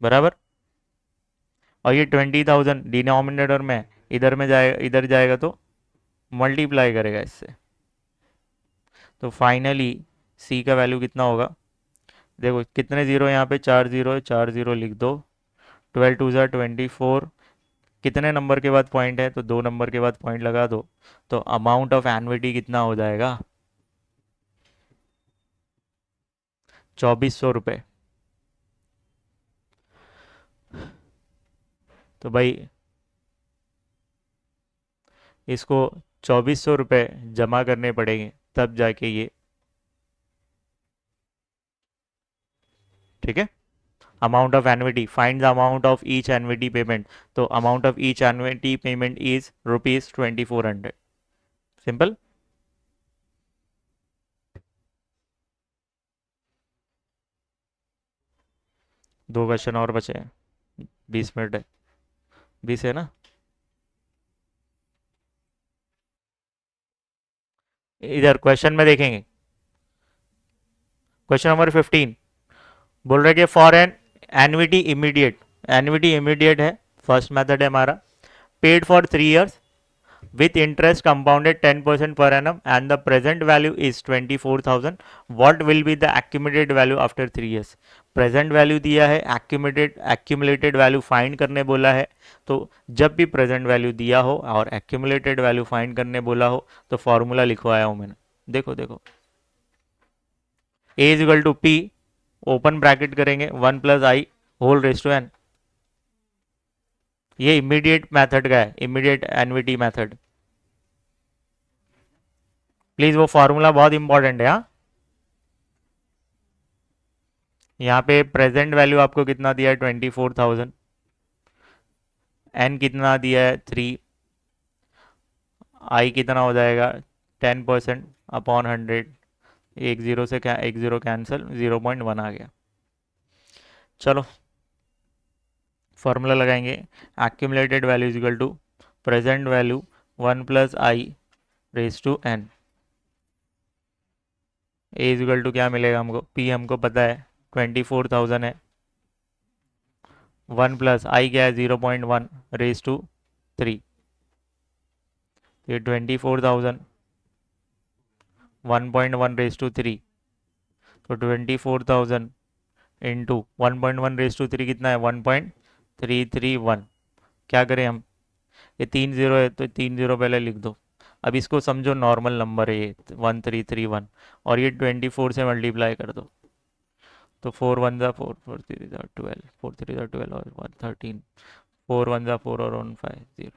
बराबर। और ये 20,000 डिनोमिनेटर में इधर में जाएगा, इधर जाएगा तो मल्टीप्लाई करेगा इससे। तो फाइनली सी का वैल्यू कितना होगा, देखो कितने जीरो यहाँ पे, 4 जीरो है, 4 जीरो लिख दो, 12 2 ज़ा 24। कितने नंबर के बाद पॉइंट है, तो 2 नंबर के बाद पॉइंट लगा दो। तो अमाउंट ऑफ एनविटी कितना हो जाएगा 2,400 रुपये। तो भाई इसको 2,400 रुपये जमा करने पड़ेंगे तब जाके ये, ठीक है। Amount of annuity, find the amount of each annuity payment. तो amount of each annuity payment is ₹2,400। Simple. 2 question और बचे हैं, 20 मिनट है, 20 है ना। इधर क्वेश्चन में देखेंगे, क्वेश्चन नंबर 15 बोल रहे कि for an annuity immediate, annuity immediate है, फर्स्ट मेथड है हमारा, paid for 3 years with interest compounded 10% per annum and the present value is 24,000, what will be the accumulated value after 3 years। Present value दिया है, एक्यूमुलेटेड वैल्यू फाइंड करने बोला है। तो जब भी प्रेजेंट वैल्यू दिया हो और एक्यूमुलेटेड वैल्यू फाइंड करने बोला हो तो फॉर्मूला लिखवाया हूं मैंने, देखो देखो, A is equal to P, open bracket करेंगे 1 + i whole raise to N. ये इमीडिएट मेथड का है, इमीडिएट एनविटी मेथड। प्लीज वो फार्मूला बहुत इंपॉर्टेंट है हाँ। यहाँ पे प्रेजेंट वैल्यू आपको कितना दिया है 24,000, एन कितना दिया है 3, आई कितना हो जाएगा 10%/100, एक जीरो से क्या, एक जीरो कैंसिल, 0.1 आ गया। चलो फॉर्मूला लगाएंगे, accumulated value is equal to present value 1 + i/n। A is equal to क्या मिलेगा हमको, पी हमको पता है 24,000 है, 1 + i क्या है 0.1/3, ये 24,000 1.1/3, तो 24,000 इंटू 1.1/3 कितना है 1.331। क्या करें हम, ये 3 जीरो है तो 3 जीरो पहले लिख दो। अब इसको समझो नॉर्मल नंबर है ये 1331, और ये 24 से मल्टीप्लाई कर दो तो 4 1 4 4 3 12 4 3 12 और 113, 4 1 4 और 1 5 0,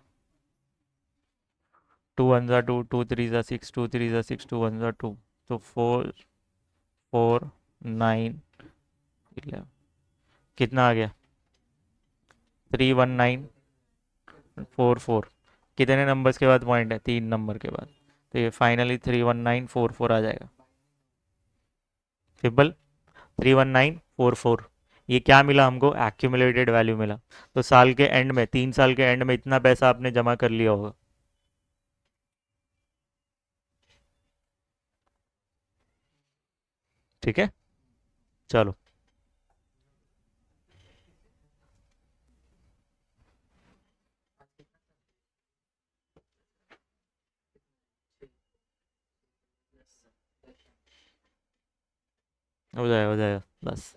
2 1 2 2 3 6 2 3 6 2 1 2, तो 4 4 9 11, कितना आ गया? 31944। कितने नंबर्स के बाद पॉइंट है? 3 नंबर के बाद। तो ये फाइनली 31944 आ जाएगा। सिंपल, 31944। ये क्या मिला हमको? एक्यूमुलेटेड वैल्यू मिला। तो साल के एंड में, 3 साल के एंड में इतना पैसा आपने जमा कर लिया होगा। ठीक है, चलो। हो जाएगा बस।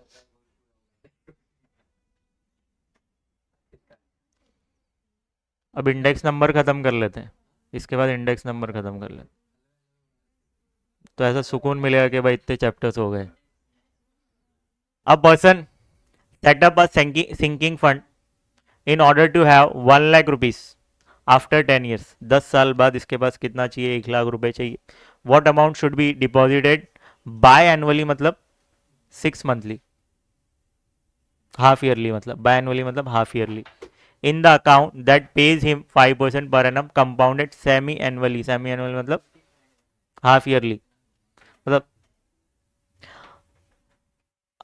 अब इंडेक्स नंबर ख़त्म कर लेते हैं, इसके बाद इंडेक्स नंबर ख़त्म कर लेते हैं। तो ऐसा सुकून मिलेगा कि भाई इतने चैप्टर्स हो गए। अब person set up a sinking fund in order to have 1 lakh rupees after 10 years. 10 साल बाद इसके पास कितना चाहिए? 1 लाख रुपए चाहिए। What amount should be deposited bye annually, मतलब 6 मंथली, हाफ ईयरली, मतलब बाय एनुअली मतलब half yearly, in the account that page him 5% पर annum compounded semi annually. Semi annual मतलब हाफ ईयरली। मतलब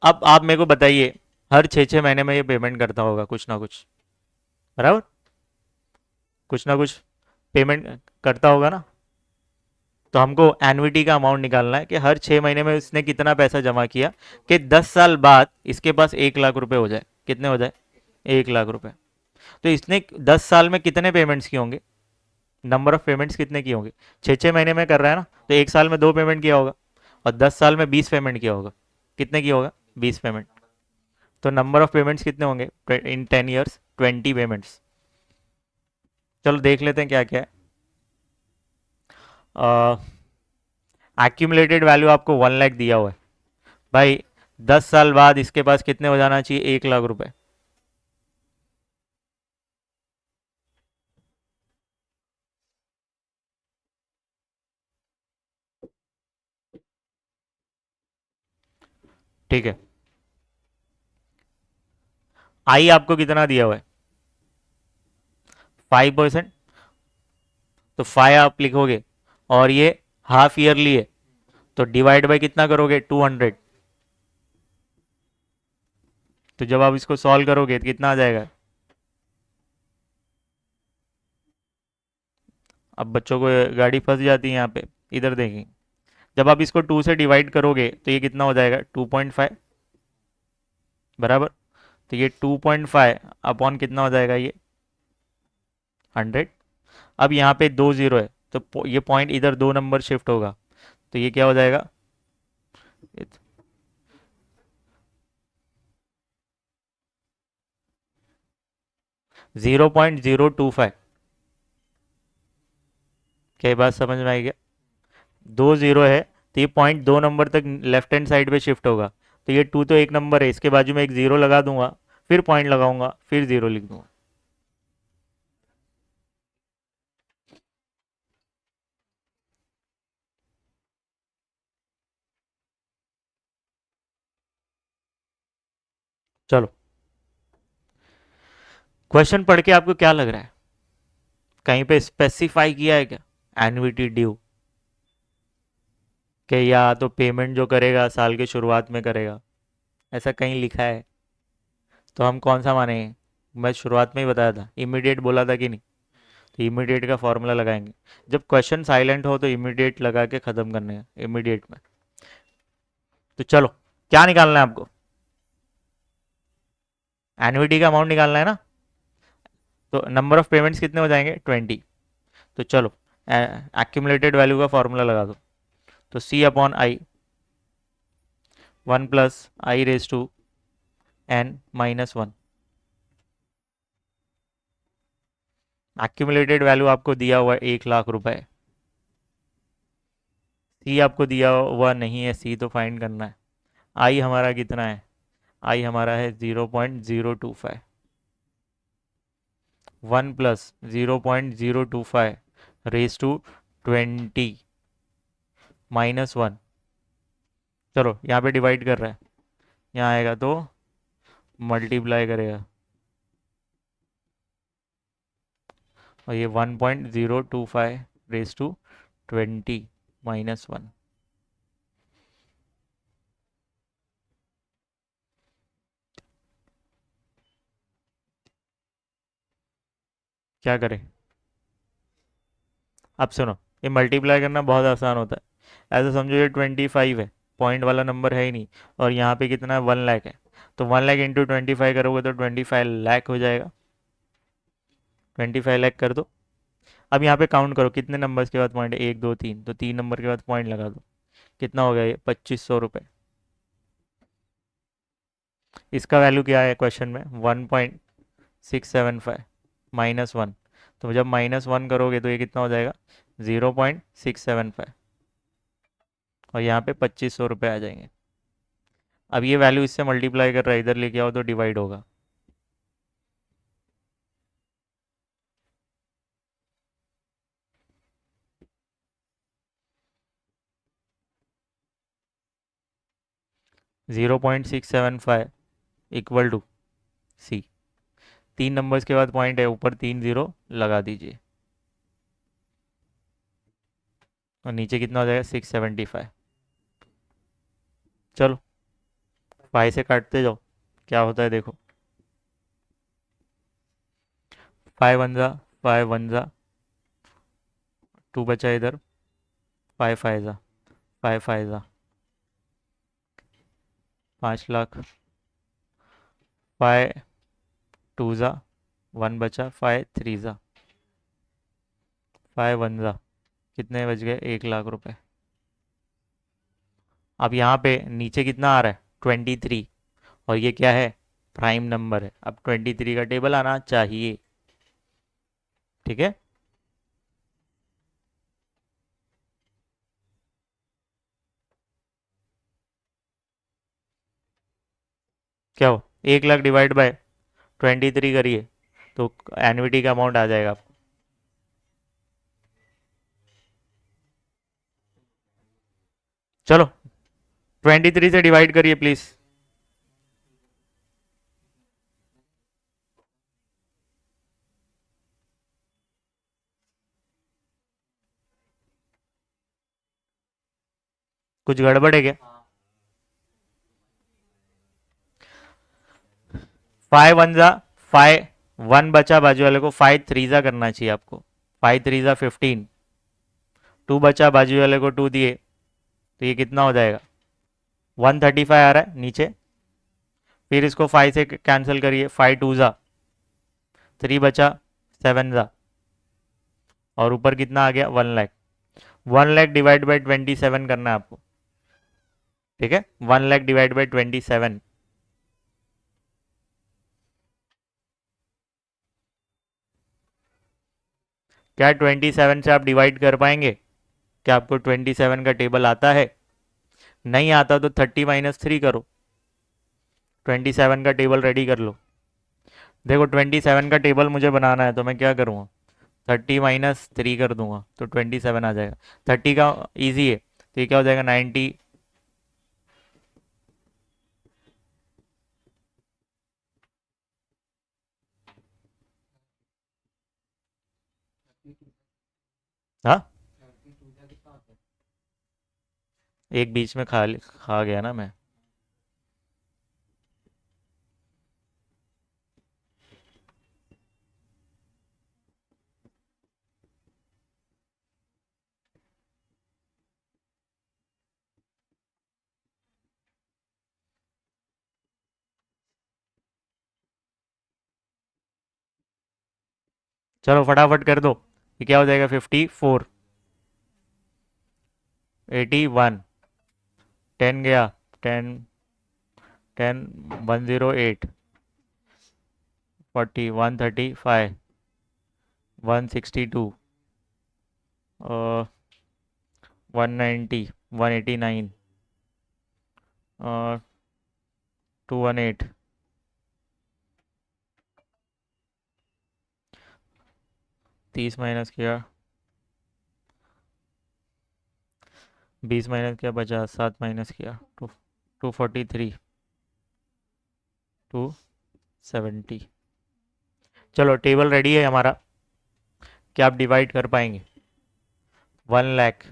अब आप मेरे को बताइए, हर 6 6 महीने में ये पेमेंट करता होगा कुछ ना कुछ, बराबर? कुछ ना कुछ पेमेंट करता होगा ना। तो हमको एनुइटी का अमाउंट निकालना है कि हर 6 महीने में इसने कितना पैसा जमा किया कि 10 साल बाद इसके पास 1 लाख रुपए हो जाए। कितने हो जाए? 1 लाख रुपए। तो इसने 10 साल में कितने पेमेंट्स किए होंगे? नंबर ऑफ पेमेंट्स कितने किए होंगे? 6 6 महीने में कर रहा है ना, तो 1 साल में 2 पेमेंट किया होगा, और 10 साल में 20 पेमेंट किया होगा। कितने किया होगा? 20 पेमेंट। तो नंबर ऑफ पेमेंट्स कितने होंगे इन 10 ईयर्स? 20 पेमेंट्स। चलो देख लेते हैं क्या क्या है। एक्यूमुलेटेड वैल्यू आपको 1 लाख दिया हुआ है भाई। 10 साल बाद इसके पास कितने हो जाना चाहिए? 1 लाख रुपए। ठीक है, आई आपको कितना दिया हुआ है? 5%। तो 5 आप लिखोगे, और ये हाफ ईयरली है, तो डिवाइड बाय कितना करोगे? 200। तो जब आप इसको सॉल्व करोगे तो कितना आ जाएगा? अब बच्चों को गाड़ी फंस जाती है यहाँ पे, इधर देखें। जब आप इसको 2 से डिवाइड करोगे तो ये कितना हो जाएगा? 2.5, बराबर। तो ये 2.5 अपॉन कितना हो जाएगा? ये 100। अब यहाँ पे 2 जीरो है, तो ये पॉइंट इधर 2 नंबर शिफ्ट होगा, तो ये क्या हो जाएगा? 0.025। क्या ये बात समझ में आई क्या? 2 जीरो है, तो ये पॉइंट 2 नंबर तक लेफ्ट हैंड साइड पे शिफ्ट होगा। तो ये 2 तो 1 नंबर है, इसके बाजू में एक जीरो लगा दूंगा, फिर पॉइंट लगाऊंगा, फिर जीरो लिख दूंगा। चलो, क्वेश्चन पढ़ के आपको क्या लग रहा है? कहीं पे स्पेसिफाई किया है क्या एन्युटी ड्यू? कि या तो पेमेंट जो करेगा साल के शुरुआत में करेगा, ऐसा कहीं लिखा है? तो हम कौन सा मानेंगे? मैं शुरुआत में ही बताया था, इमीडिएट बोला था कि नहीं? तो इमीडिएट का फॉर्मूला लगाएंगे। जब क्वेश्चन साइलेंट हो तो इमीडिएट लगा के ख़त्म करने का, इमीडिएट में। तो चलो, क्या निकालना है आपको? एन्युटी का अमाउंट निकालना है ना। तो नंबर ऑफ पेमेंट्स कितने हो जाएंगे? 20। तो चलो, एक्यूमुलेटेड वैल्यू का फॉर्मूला लगा दो। तो C/I 1 + I⁻n−1। एक्यूमुलेटेड वैल्यू आपको दिया हुआ है 1 लाख रुपए। सी आपको दिया हुआ नहीं है, सी तो फाइंड करना है। आई हमारा कितना है? आई हमारा है 0.025, 1 प्लस 0.025 रेस टू 20 -1। चलो यहाँ पे डिवाइड कर रहा है, यहाँ आएगा तो मल्टीप्लाई करेगा, और ये 1.025 रेस टू 20 -1। क्या करें? अब सुनो, ये मल्टीप्लाई करना बहुत आसान होता है। ऐसा समझो ये 25 है, पॉइंट वाला नंबर है ही नहीं, और यहाँ पे कितना है, 1 लाख है। तो 1 लाख इंटू 25 करोगे तो 25 लाख हो जाएगा। 25 लाख कर दो। अब यहाँ पे काउंट करो कितने नंबर्स के बाद पॉइंट है, 1 2 3, तो 3 नंबर के बाद पॉइंट लगा दो। कितना हो गया ये, 2500 रुपये। इसका वैल्यू क्या है क्वेश्चन में, 1.675 -1। तो जब -1 करोगे तो ये कितना हो जाएगा, 0.675, और यहाँ पे 2500 रुपये आ जाएंगे। अब ये वैल्यू इससे मल्टीप्लाई कर रहा है, इधर लेके आओ तो डिवाइड होगा। Zero point six seven five equal to C. 3 numbers के बाद पॉइंट है, ऊपर 3 जीरो लगा दीजिए, और नीचे कितना हो जाएगा, 675। चलो 5 से काटते जाओ, क्या होता है देखो। 5 1 जा 5 1 जा, 2 बचा इधर, 5 5 जा 5 5 जा, 5 लाख। 5 2 जा 1 बचा, 5 3 जा, 5 1 जा, कितने बच गए, 1 लाख रुपए। अब यहाँ पे नीचे कितना आ रहा है, 23, और ये क्या है, प्राइम नंबर है। अब 23 का टेबल आना चाहिए, ठीक है। क्या हो, 1 लाख डिवाइड बाय 23 करिए तो एन्युटी का अमाउंट आ जाएगा आपको। चलो 23 से डिवाइड करिए प्लीज। कुछ गड़बड़ है क्या? 5 1 जा 5 1 बचा बाजू वाले को, 5 3 जा करना चाहिए आपको। 5 3 जा 15, 2 बचा बाजू वाले को, 2 दिए, तो ये कितना हो जाएगा, 135 आ रहा है नीचे। फिर इसको 5 से कैंसिल करिए, 5 2 जा 3 बचा, 7 जा, और ऊपर कितना आ गया, 1 लाख। 1 लाख डिवाइड बाई 27 करना है आपको, ठीक है। 1 लाख डिवाइड बाई 27, क्या 27 से आप डिवाइड कर पाएंगे? क्या आपको 27 का टेबल आता है? नहीं आता तो 30 - 3 करो, 27 का टेबल रेडी कर लो। देखो 27 का टेबल मुझे बनाना है, तो मैं क्या करूँगा, 30 - 3 कर दूंगा तो 27 आ जाएगा। 30 का इजी है, तो ये क्या हो जाएगा, 90। हाँ, एक बीच में खा गया ना मैं। चलो फटाफट कर दो, ये क्या हो जाएगा, 54, 81, 10 गया, 10 10 108, 40, 135, 162, 190, 189, 218, 30 माइनस किया, 20 माइनस किया, 50, 7 माइनस किया, 243, 270। चलो टेबल रेडी है हमारा। क्या आप डिवाइड कर पाएंगे? 1 लाख,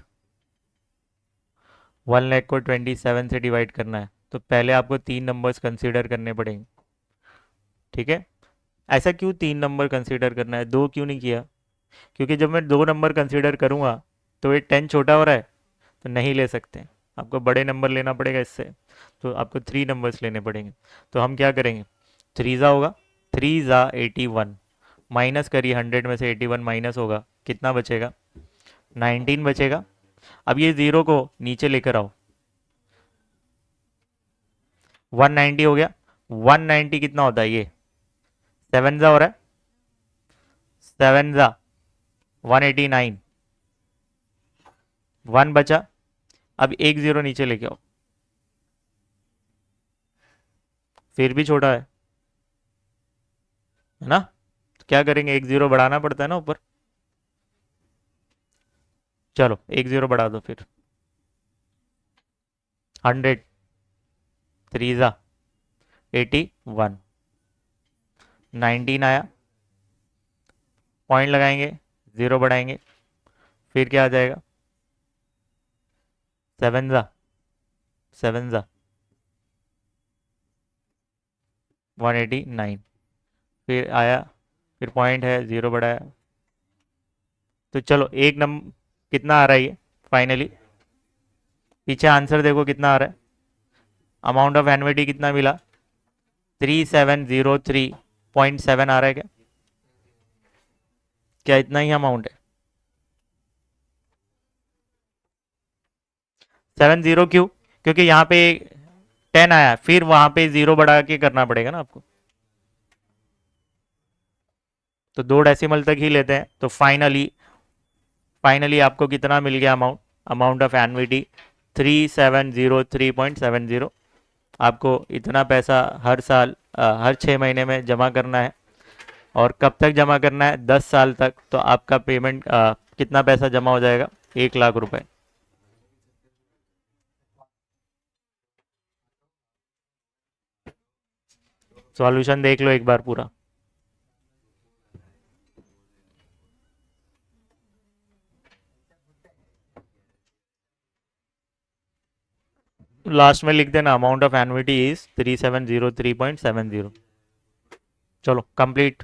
1 लाख को 27 से डिवाइड करना है, तो पहले आपको 3 नंबर्स कंसीडर करने पड़ेंगे। ठीक है। ऐसा क्यों 3 नंबर कंसीडर करना है, दो क्यों नहीं किया? क्योंकि जब मैं 2 नंबर कंसीडर करूँगा तो ये 10 छोटा हो रहा है, तो नहीं ले सकते। आपको बड़े नंबर लेना पड़ेगा इससे, तो आपको 3 नंबर्स लेने पड़ेंगे। तो हम क्या करेंगे, 3 ज़ा होगा, 3 ज़ा 81, माइनस करिए, 100 में से 81 माइनस होगा, कितना बचेगा? 19 बचेगा। अब ये ज़ीरो को नीचे लेकर आओ, 190 हो गया। 190 कितना होता है ये? 7 ज़ा हो रहा है, 7 ज़ा 189, 1 बचा। अब एक ज़ीरो नीचे लेके आओ, फिर भी छोटा है ना? तो क्या करेंगे, एक ज़ीरो बढ़ाना पड़ता है ना ऊपर। चलो एक ज़ीरो बढ़ा दो फिर, 100, 3 ज़ा 81, 19 आया, पॉइंट लगाएंगे, ज़ीरो बढ़ाएंगे, फिर क्या आ जाएगा? 7 ज़ा 189, फिर आया, फिर पॉइंट है, ज़ीरो बढ़ाया। तो चलो एक नंबर कितना आ रहा है ये फाइनली? पीछे आंसर देखो कितना आ रहा है, अमाउंट ऑफ एनविटी कितना मिला? 3703.7 आ रहा है क्या? क्या इतना ही अमाउंट है? 70 क्यों? क्योंकि यहाँ पे 10 आया, फिर वहां पे ज़ीरो बढ़ा के करना पड़ेगा ना आपको, तो 2 डेसिमल तक ही लेते हैं। तो फाइनली आपको कितना मिल गया अमाउंट? Amount of एनविटी 3703.70। आपको इतना पैसा हर साल हर 6 महीने में जमा करना है। और कब तक जमा करना है? 10 साल तक। तो आपका पेमेंट कितना पैसा जमा हो जाएगा? 1 लाख रुपए। सॉल्यूशन देख लो एक बार पूरा। लास्ट में लिख देना अमाउंट ऑफ एनविटी इज 3703.70। चलो कंप्लीट।